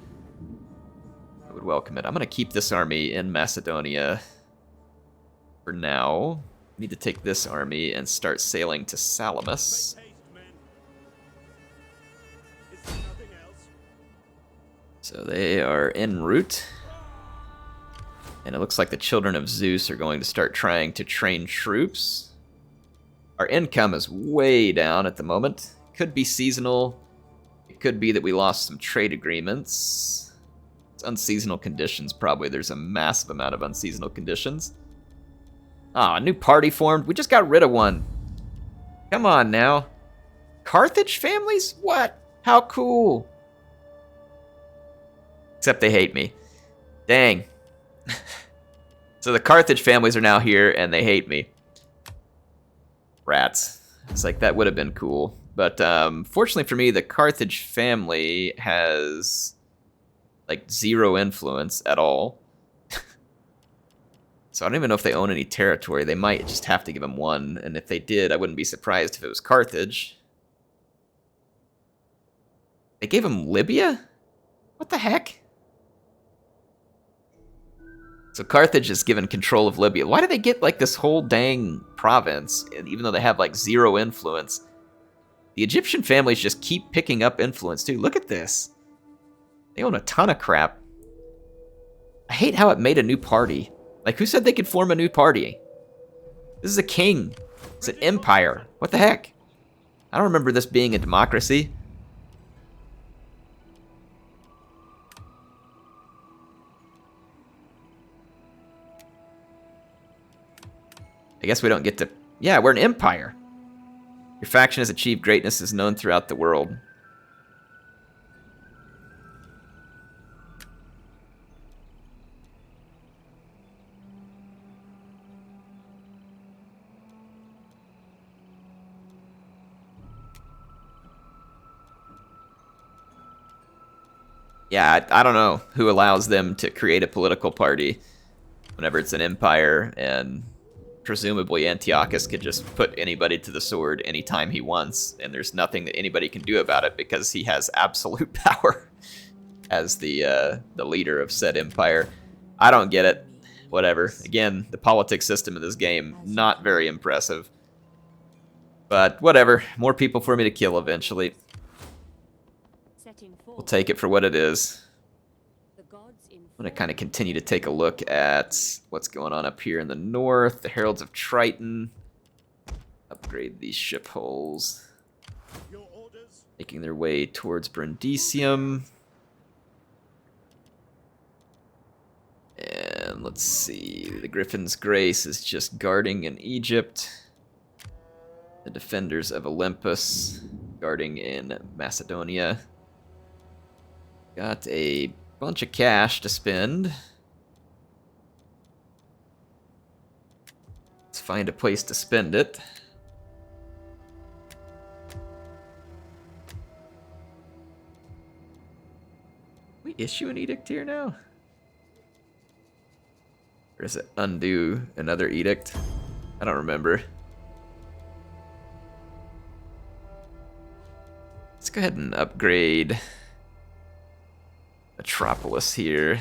I would welcome it. I'm going to keep this army in Macedonia for now. Need to take this army and start sailing to Salamis. So they are en route. And it looks like the children of Zeus are going to start trying to train troops. Our income is way down at the moment. Could be seasonal. It could be that we lost some trade agreements. It's unseasonal conditions, probably. There's a massive amount of unseasonal conditions. Ah, a new party formed. We just got rid of one. Come on now. Carthage families? What? How cool. Except they hate me. Dang. So the Carthage families are now here, and they hate me. Rats. It's like, that would have been cool. But fortunately for me, the Carthage family has like 0 influence at all. So I don't even know if they own any territory. They might just have to give them 1. And if they did, I wouldn't be surprised if it was Carthage. They gave them Libya? What the heck? So Carthage is given control of Libya. Why do they get like this whole dang province, even though they have like 0 influence? The Egyptian families just keep picking up influence too. Look at this. They own a ton of crap. I hate how it made a new party. Like, who said they could form a new party? This is a king. It's an empire. What the heck? I don't remember this being a democracy. I guess we don't get to... Yeah, we're an empire. Your faction has achieved greatness, is known throughout the world. Yeah, I don't know who allows them to create a political party whenever it's an empire, and presumably Antiochus could just put anybody to the sword anytime he wants, and there's nothing that anybody can do about it because he has absolute power as the leader of said empire. I don't get it. Whatever. Again, the politics system of this game, not very impressive. But whatever. More people for me to kill eventually. We'll take it for what it is. I'm going to kind of continue to take a look at what's going on up here in the north. The Heralds of Triton. Upgrade these ship hulls. Making their way towards Brundisium. And let's see, the Griffin's Grace is just guarding in Egypt. The Defenders of Olympus guarding in Macedonia. Got a bunch of cash to spend. Let's find a place to spend it. We issue an edict here now? Or is it undo another edict? I don't remember. Let's go ahead and upgrade Metropolis here.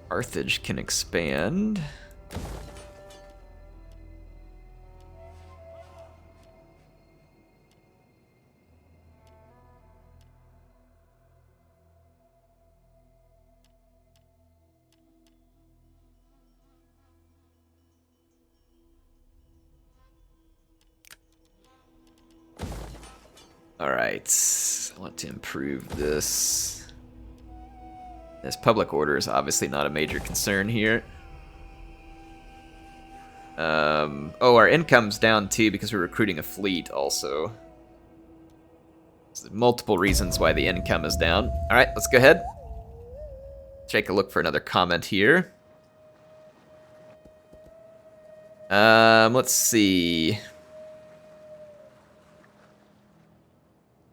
Carthage can expand. Alright, I want to improve this. This public order is obviously not a major concern here. Oh, our income's down too because we're recruiting a fleet also. There's multiple reasons why the income is down. Alright, let's go ahead. Take a look for another comment here. Let's see.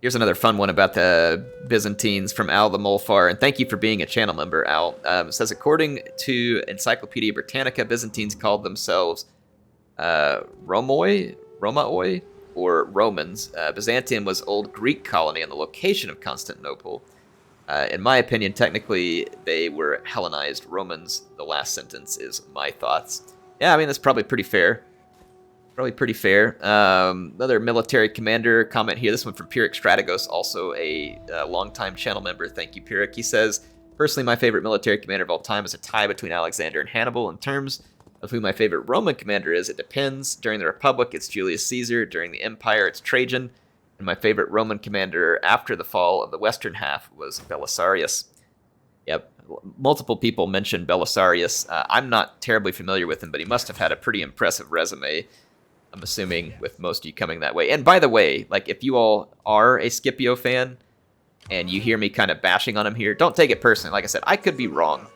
Here's another fun one about the Byzantines from Al the Molfar, and thank you for being a channel member, Al. It says, according to Encyclopedia Britannica, Byzantines called themselves Romaoi, or Romans. Byzantium was old Greek colony on the location of Constantinople. In my opinion, technically, they were Hellenized Romans. The last sentence is my thoughts. Yeah, I mean, that's probably pretty fair. Probably pretty fair. Another military commander comment here. This one from Pyrrhic Strategos, also a longtime channel member. Thank you, Pyrrhic. He says, personally, my favorite military commander of all time is a tie between Alexander and Hannibal. In terms of who my favorite Roman commander is, it depends. During the Republic, it's Julius Caesar. During the Empire, it's Trajan. And my favorite Roman commander after the fall of the western half was Belisarius. Yep. Multiple people mentioned Belisarius. I'm not terribly familiar with him, but he must have had a pretty impressive resume. I'm assuming with most of you coming that way. And by the way, like if you all are a Scipio fan and you hear me kind of bashing on him here, don't take it personally. Like I said, I could be wrong.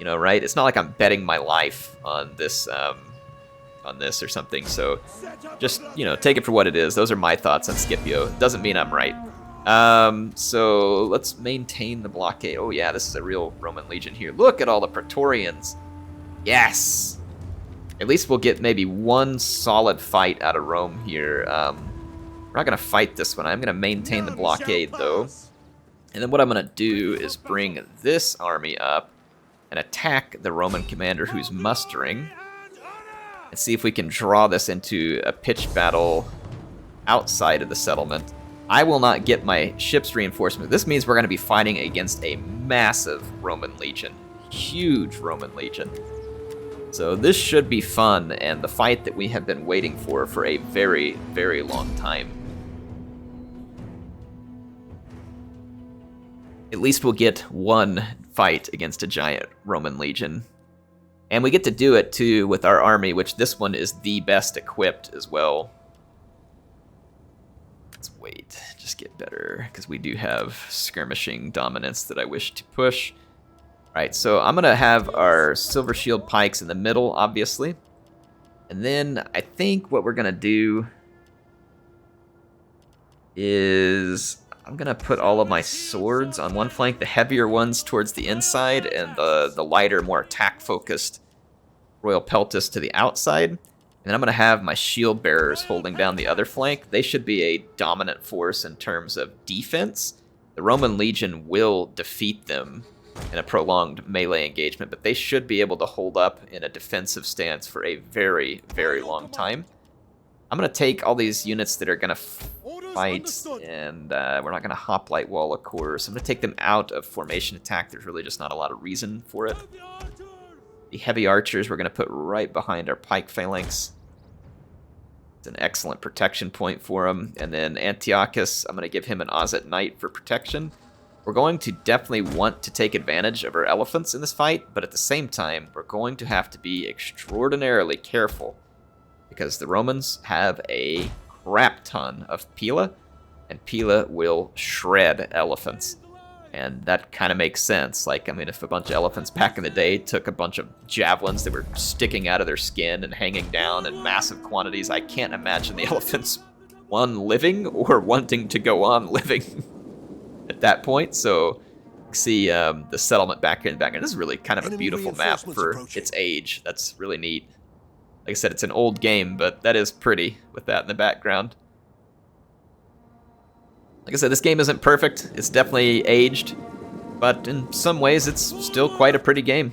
You know, right? It's not like I'm betting my life on this or something. So just, you know, take it for what it is. Those are my thoughts on Scipio. Doesn't mean I'm right. So let's maintain the blockade. Oh yeah, this is a real Roman legion here. Look at all the Praetorians. Yes. At least we'll get maybe one solid fight out of Rome here. We're not going to fight this one. I'm going to maintain the blockade, though. And then what I'm going to do is bring this army up and attack the Roman commander who's mustering. And see if we can draw this into a pitched battle outside of the settlement. I will not get my ship's reinforcement. This means we're going to be fighting against a massive Roman legion. Huge Roman legion. So this should be fun, and the fight that we have been waiting for a very, very long time. At least we'll get one fight against a giant Roman legion. And we get to do it, too, with our army, which this one is the best equipped as well. Let's wait, just get better, because we do have skirmishing dominance that I wish to push. Alright, so I'm going to have our Silver Shield Pikes in the middle, obviously. And then I think what we're going to do is I'm going to put all of my swords on one flank, the heavier ones towards the inside, and the lighter, more attack-focused Royal Peltis to the outside. And then I'm going to have my shield bearers holding down the other flank. They should be a dominant force in terms of defense. The Roman Legion will defeat them in a prolonged melee engagement, but they should be able to hold up in a defensive stance for a very, very long time. I'm going to take all these units that are going to fight, and we're not going to hoplite wall, of course. I'm going to take them out of formation attack. There's really just not a lot of reason for it. The heavy archers we're going to put right behind our pike phalanx. It's an excellent protection point for him. And then Antiochus, I'm going to give him an Ozet Knight for protection. We're going to definitely want to take advantage of our elephants in this fight, but at the same time, we're going to have to be extraordinarily careful because the Romans have a crap ton of Pila, and Pila will shred elephants. And that kind of makes sense. Like, I mean, if a bunch of elephants back in the day took a bunch of javelins that were sticking out of their skin and hanging down in massive quantities, I can't imagine the elephants, one, living or wanting to go on living at that point. So, see the settlement back here. This is really kind of a beautiful map for its age. That's really neat. Like I said, it's an old game, but that is pretty with that in the background. Like I said, this game isn't perfect. It's definitely aged, but in some ways, it's still quite a pretty game.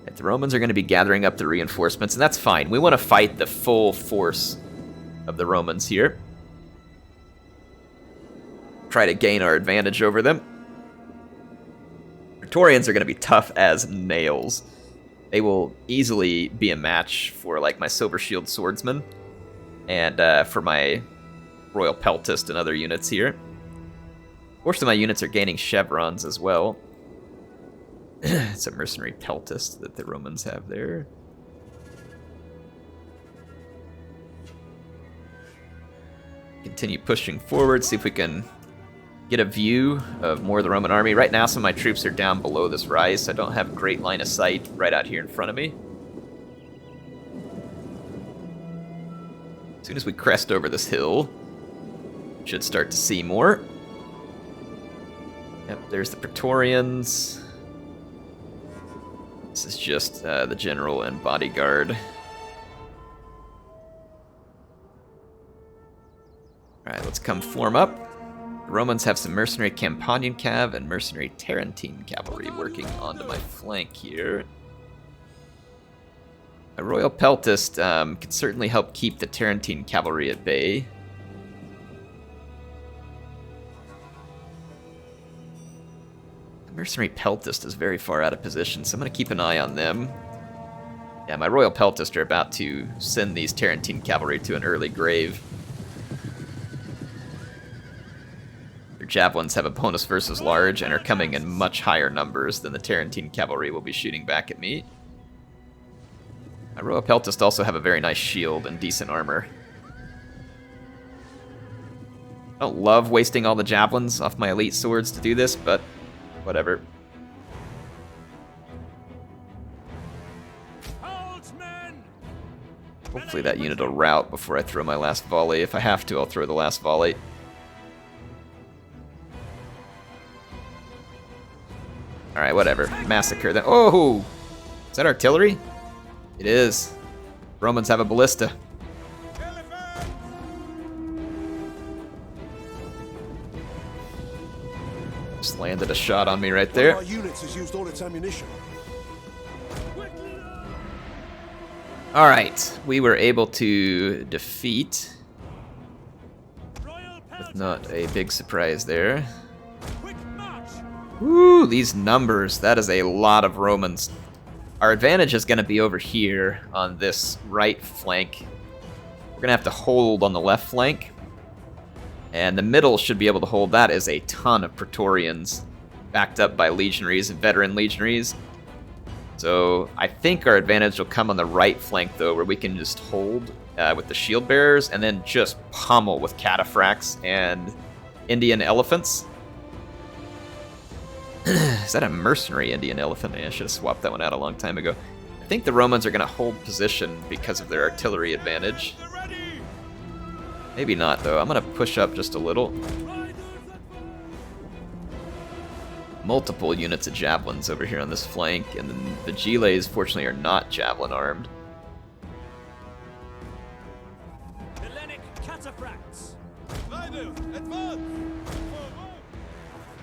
And the Romans are going to be gathering up the reinforcements, and that's fine. We want to fight the full force of the Romans here. Try to gain our advantage over them. Praetorians are going to be tough as nails. They will easily be a match for like my Silver Shield Swordsman and for my Royal Peltist and other units here. Fortunately, my units are gaining chevrons as well. It's a mercenary Peltist that the Romans have there. Continue pushing forward, see if we can get a view of more of the Roman army. Right now, some of my troops are down below this rise, so I don't have a great line of sight right out here in front of me. As soon as we crest over this hill, should start to see more. Yep, there's the Praetorians. This is just the general and bodyguard. Alright, let's come form up. The Romans have some mercenary Campanian cav and mercenary Tarentine cavalry working onto my flank here. A Royal Peltist can certainly help keep the Tarentine cavalry at bay. The mercenary Peltist is very far out of position, so I'm going to keep an eye on them. Yeah, my Royal Peltist are about to send these Tarentine cavalry to an early grave. Their javelins have a bonus versus large and are coming in much higher numbers than the Tarentine cavalry will be shooting back at me. My Royal Peltist also have a very nice shield and decent armor. I don't love wasting all the javelins off my elite swords to do this, but whatever. Hopefully that unit will rout before I throw my last volley. If I have to, I'll throw the last volley. Alright, whatever. Massacre them. Oh! Is that artillery? It is. Romans have a ballista. Just landed a shot on me right there. Our units has used all its ammunition. Alright, we were able to defeat, with not a big surprise there. Woo, these numbers, that is a lot of Romans. Our advantage is going to be over here on this right flank. We're going to have to hold on the left flank. And the middle should be able to hold. That is a ton of Praetorians backed up by legionaries and veteran legionaries. So I think our advantage will come on the right flank, though, where we can just hold with the shield bearers and then just pummel with cataphracts and Indian elephants. Is that a mercenary Indian elephant? I should have swapped that one out a long time ago. I think the Romans are going to hold position because of their artillery advantage. Maybe not, though. I'm going to push up just a little. Multiple units of javelins over here on this flank, and then the Giles, fortunately, are not javelin armed.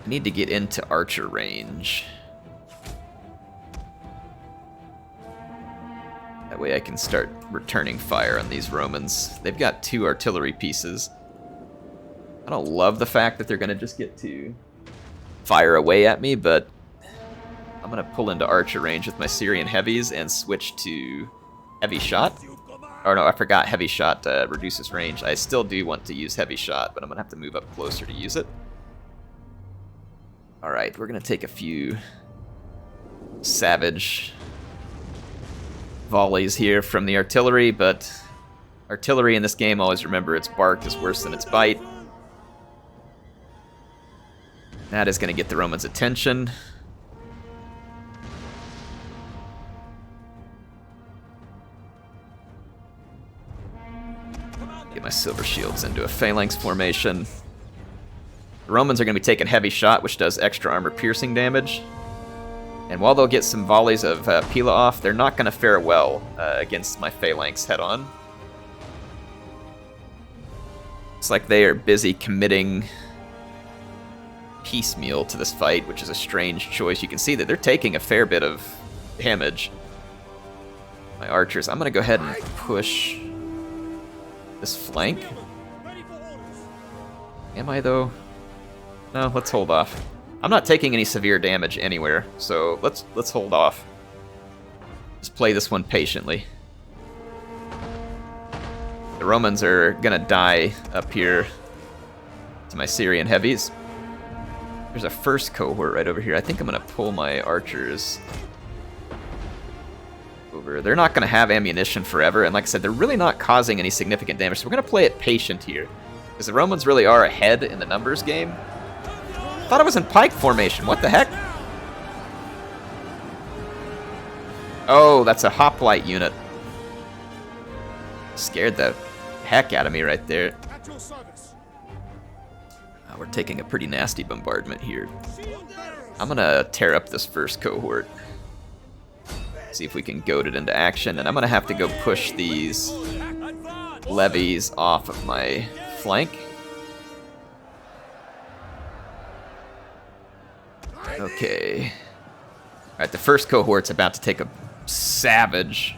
I need to get into archer range. That way I can start returning fire on these Romans. They've got 2 artillery pieces. I don't love the fact that they're going to just get to fire away at me, but I'm going to pull into archer range with my Syrian heavies and switch to heavy shot. Or no, I forgot heavy shot reduces range. I still do want to use heavy shot, but I'm going to have to move up closer to use it. Alright, we're going to take a few savage volleys here from the artillery, but artillery in this game, always remember its bark is worse than its bite. That is going to get the Romans' attention. Get my silver shields into a phalanx formation. The Romans are going to be taking heavy shot, which does extra armor piercing damage. And while they'll get some volleys of Pila off, they're not going to fare well against my phalanx head-on. It's like they are busy committing piecemeal to this fight, which is a strange choice. You can see that they're taking a fair bit of damage. My archers, I'm going to go ahead and push this flank. Am I, though? No, let's hold off. I'm not taking any severe damage anywhere, so let's hold off. Just play this one patiently. The Romans are gonna die up here to my Syrian heavies. There's a first cohort right over here. I think I'm gonna pull my archers over. They're not gonna have ammunition forever, and like I said, they're really not causing any significant damage, so we're gonna play it patient here. Because the Romans really are ahead in the numbers game. I thought I was in pike formation. What the heck? Oh, that's a hoplite unit. Scared the heck out of me right there. We're taking a pretty nasty bombardment here. I'm gonna tear up this first cohort. See if we can goad it into action, and I'm gonna have to go push these levies off of my flank. Okay. Alright, the first cohort's about to take a savage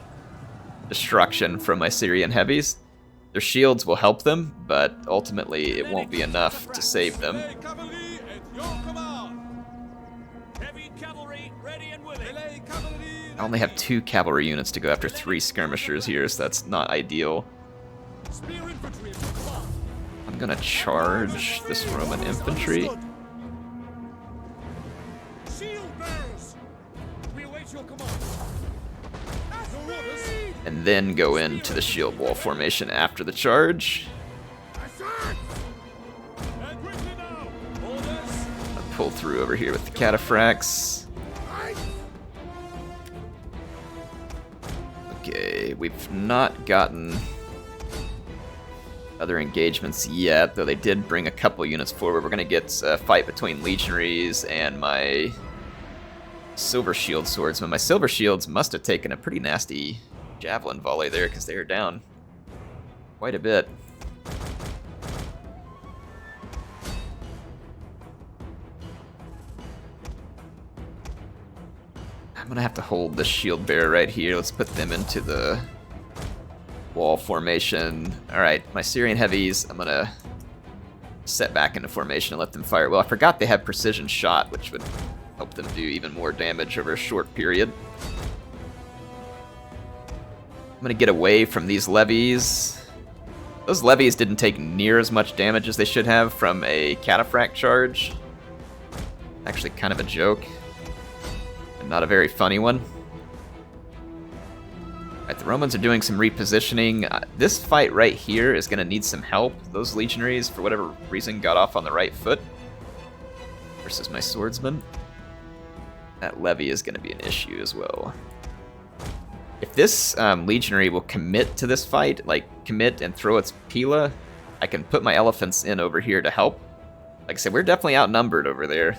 destruction from my Syrian heavies. Their shields will help them, but ultimately it won't be enough to save them. I only have 2 cavalry units to go after 3 skirmishers here, so that's not ideal. I'm gonna charge this Roman infantry. And then go into the shield wall formation after the charge. I'll pull through over here with the cataphracts. Okay, we've not gotten other engagements yet, though they did bring a couple units forward. We're going to get a fight between legionaries and my silver shield swordsmen. My silver shields must have taken a pretty nasty javelin volley there, because they are down quite a bit. I'm gonna have to hold the shield bearer right here. Let's put them into the wall formation. Alright, my Syrian heavies, I'm gonna set back into formation and let them fire. Well, I forgot they have precision shot, which would help them do even more damage over a short period. I'm gonna get away from these levies. Those levies didn't take near as much damage as they should have from a cataphract charge. Actually kind of a joke. And not a very funny one. Alright, the Romans are doing some repositioning. This fight right here is gonna need some help. Those legionaries, for whatever reason, got off on the right foot. Versus my swordsmen. That levy is gonna be an issue as well. If this legionary will commit to this fight, like commit and throw its pila, I can put my elephants in over here to help. Like I said, we're definitely outnumbered over there.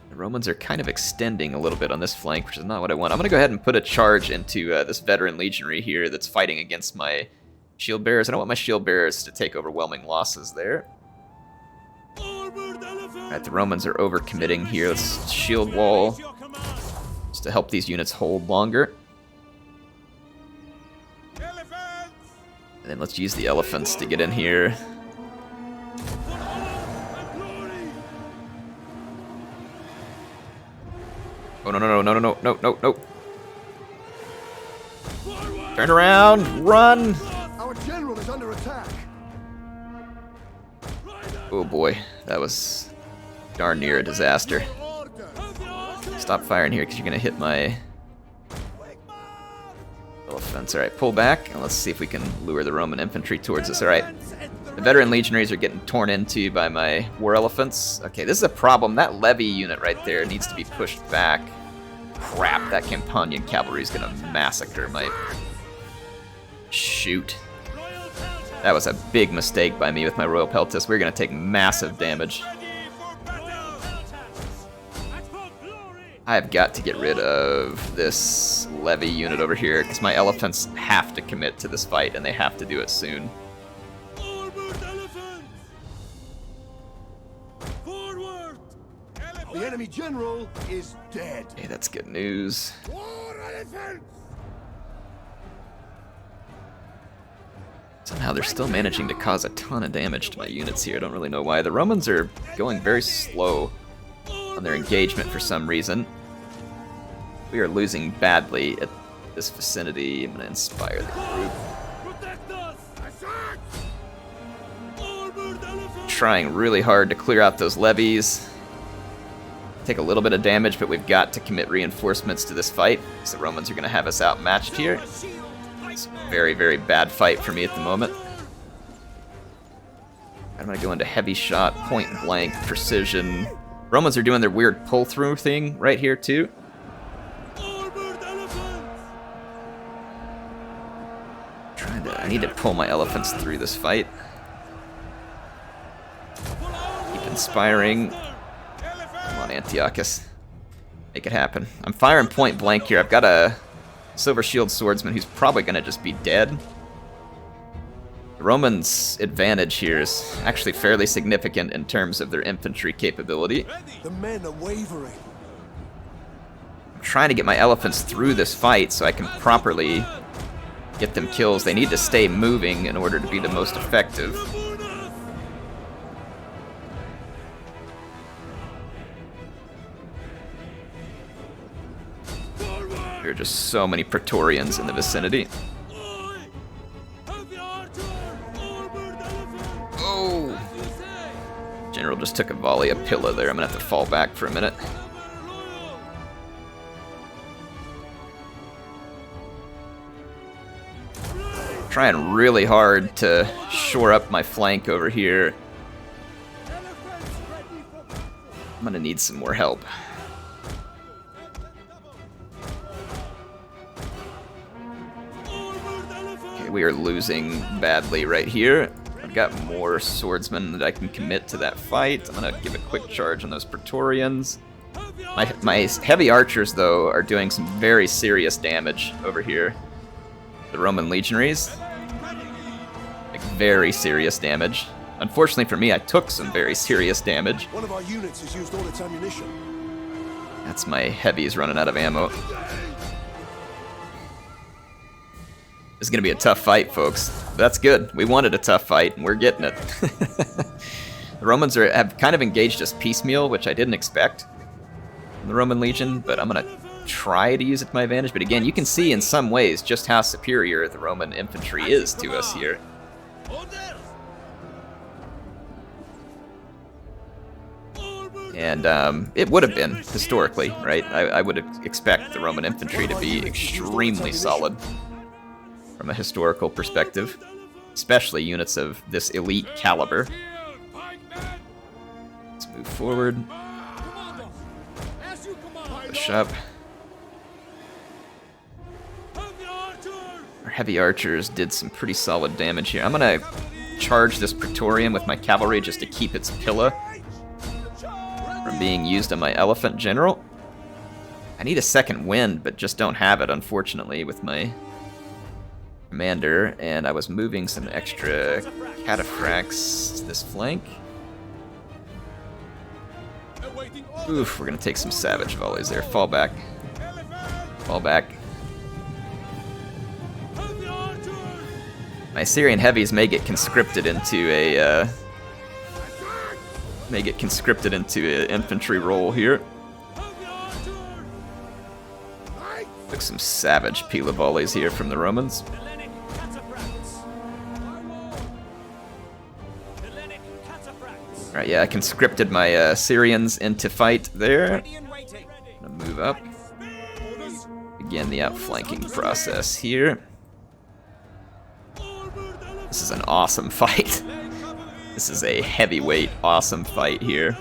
The Romans are kind of extending a little bit on this flank, which is not what I want. I'm going to go ahead and put a charge into this veteran legionary here that's fighting against my shield bearers. I don't want my shield bearers to take overwhelming losses there. Alright, the Romans are overcommitting here. Let's shield wall just to help these units hold longer. And then let's use the elephants to get in here. Oh, no. Turn around! Run! Our general is under attack. Oh boy, that was darn near a disaster. Stop firing here because you're going to hit my elephants. Alright, pull back, and let's see if we can lure the Roman infantry towards us. Alright, the veteran legionaries are getting torn into by my war elephants. Okay, this is a problem. That levy unit right there needs to be pushed back. Crap, that Campanian cavalry is going to massacre my... Shoot. That was a big mistake by me with my Royal Peltas. We're going to take massive damage. I've got to get rid of this levy unit over here, because my elephants have to commit to this fight, and they have to do it soon. The enemy general is dead. Okay, that's good news. Somehow they're still managing to cause a ton of damage to my units here. I don't really know why. The Romans are going very slow on their engagement for some reason. We are losing badly at this vicinity. I'm going to inspire the group. Trying really hard to clear out those levies. Take a little bit of damage, but we've got to commit reinforcements to this fight, because the Romans are going to have us outmatched here. It's a very, very bad fight for me at the moment. I'm going to go into heavy shot, point blank, precision. Romans are doing their weird pull-through thing right here, too. I need to pull my elephants through this fight. Keep inspiring. Come on, Antiochus. Make it happen. I'm firing point blank here. I've got a Silver Shield Swordsman who's probably going to just be dead. The Romans' advantage here is actually fairly significant in terms of their infantry capability. The men are wavering. I'm trying to get my elephants through this fight so I can properly get them kills. They need to stay moving in order to be the most effective. There are just so many Praetorians in the vicinity. Oh! General just took a volley of Pilla there. I'm gonna have to fall back for a minute. Trying really hard to shore up my flank over here. I'm gonna need some more help. Okay, we are losing badly right here. I've got more swordsmen that I can commit to that fight. I'm gonna give a quick charge on those Praetorians. My heavy archers, though, are doing some very serious damage over here. The Roman legionaries. Like, very serious damage. Unfortunately for me, I took some very serious damage. One of our units has used all its ammunition. That's my heavies running out of ammo. This is going to be a tough fight, folks. That's good. We wanted a tough fight, and we're getting it. The Romans have kind of engaged us piecemeal, which I didn't expect from the Roman Legion, but I'm going to try to use it to my advantage. But again, you can see in some ways just how superior the Roman infantry is to us here. And it would have been, historically, right? I would expect the Roman infantry to be extremely solid from a historical perspective, especially units of this elite caliber. Let's move forward. Push up. Our heavy archers did some pretty solid damage here. I'm gonna charge this Praetorian with my cavalry just to keep its Pilla from being used on my elephant general. I need a second wind, but just don't have it, unfortunately, with my commander, and I was moving some extra cataphracts to this flank. Oof, we're gonna take some savage volleys there. Fall back. Fall back. My Syrian heavies may get conscripted into a infantry role here. Took some savage pila volleys here from the Romans. Hellenic cataphracts. Hellenic cataphracts. Alright, yeah, I conscripted my Syrians into fight there. Ready and waiting. Gonna move up. Begin the outflanking process here. This is an awesome fight. This is a heavyweight, awesome fight here.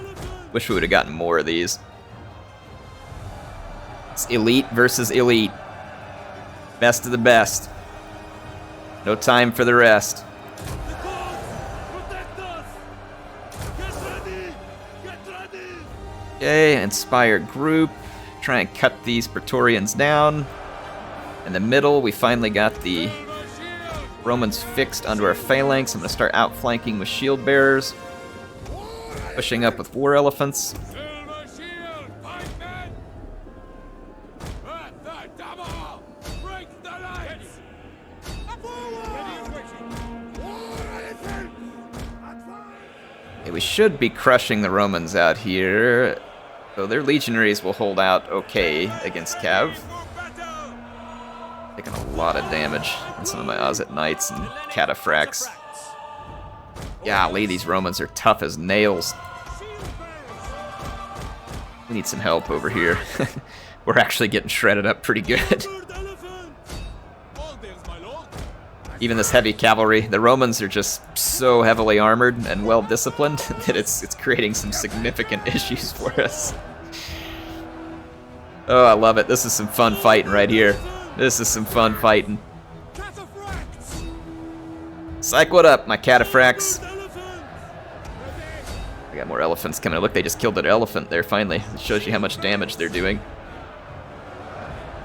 Wish we would have gotten more of these. It's elite versus elite. Best of the best. No time for the rest. Protect us. Get ready. Get ready. Okay, inspired group. Try and cut these Praetorians down. In the middle, we finally got the Romans fixed onto our phalanx. I'm going to start outflanking with shield bearers. Pushing up with war elephants. Silver shield, pikemen! At the double! Break the lines! Forward! War elephant! Advance! Okay, we should be crushing the Romans out here. So their legionaries will hold out okay against Cav. Taking a lot of damage on some of my Ozit Knights and Cataphracts. Golly, these Romans are tough as nails. We need some help over here. We're actually getting shredded up pretty good. Even this heavy cavalry, the Romans are just so heavily armored and well disciplined that it's creating some significant issues for us. Oh, I love it. This is some fun fighting right here. This is some fun fighting. Psych, what up, my cataphracts? I got more elephants coming. Look, they just killed an elephant there, finally. It shows you how much damage they're doing.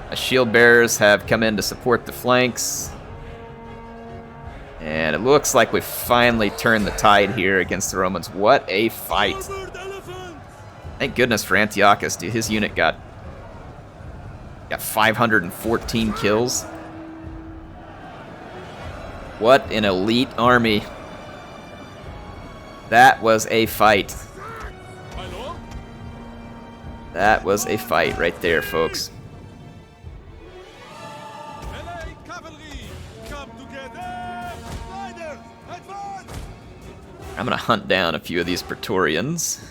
My shield bearers have come in to support the flanks. And it looks like we finally turned the tide here against the Romans. What a fight. Thank goodness for Antiochus, dude. His unit got 514 kills. What an elite army. That was a fight. That was a fight right there, folks. I'm gonna hunt down a few of these Praetorians.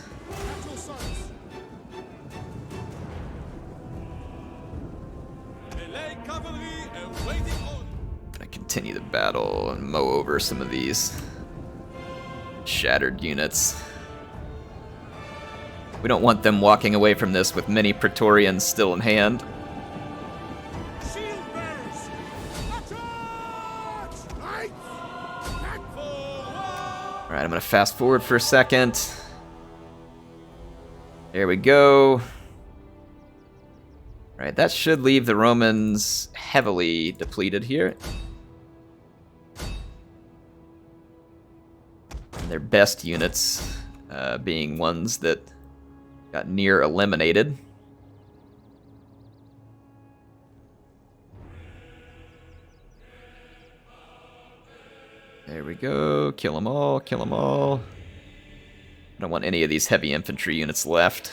Gonna continue the battle and mow over some of these shattered units. We don't want them walking away from this with many Praetorians still in hand. Alright, I'm gonna fast forward for a second. There we go. Alright, that should leave the Romans heavily depleted here. And their best units being ones that got near eliminated. There we go. Kill them all, kill them all. I don't want any of these heavy infantry units left.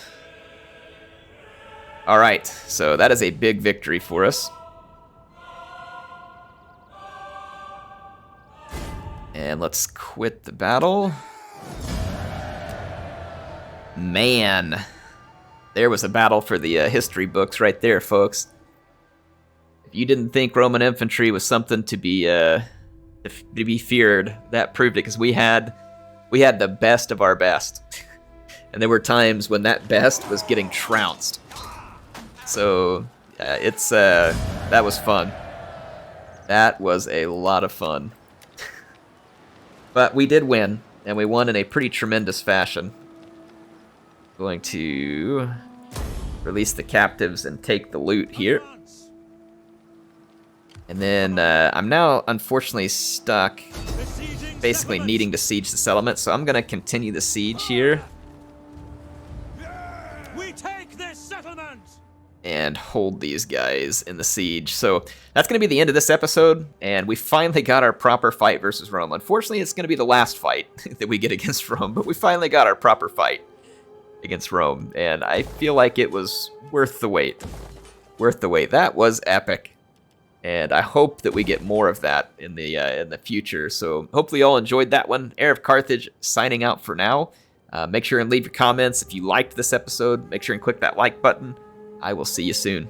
Alright, so that is a big victory for us. And let's quit the battle. Man, there was a battle for the history books right there, folks. If you didn't think Roman infantry was something to be feared, that proved it, because we had the best of our best. And there were times when that best was getting trounced. So that was fun. That was a lot of fun. But we did win, and we won in a pretty tremendous fashion. Going to release the captives and take the loot here. And then I'm now unfortunately stuck basically needing to siege the settlement, so I'm going to continue the siege here. We take this settlement! And hold these guys in the siege. So that's going to be the end of this episode, and we finally got our proper fight versus Rome. Unfortunately, it's going to be the last fight that we get against Rome, but we finally got our proper fight against Rome, and I feel like it was worth the wait. Worth the wait. That was epic. And I hope that we get more of that in the future. So hopefully you all enjoyed that one. Heir of Carthage signing out for now. Make sure and leave your comments if you liked this episode. Make sure and click that like button. I will see you soon.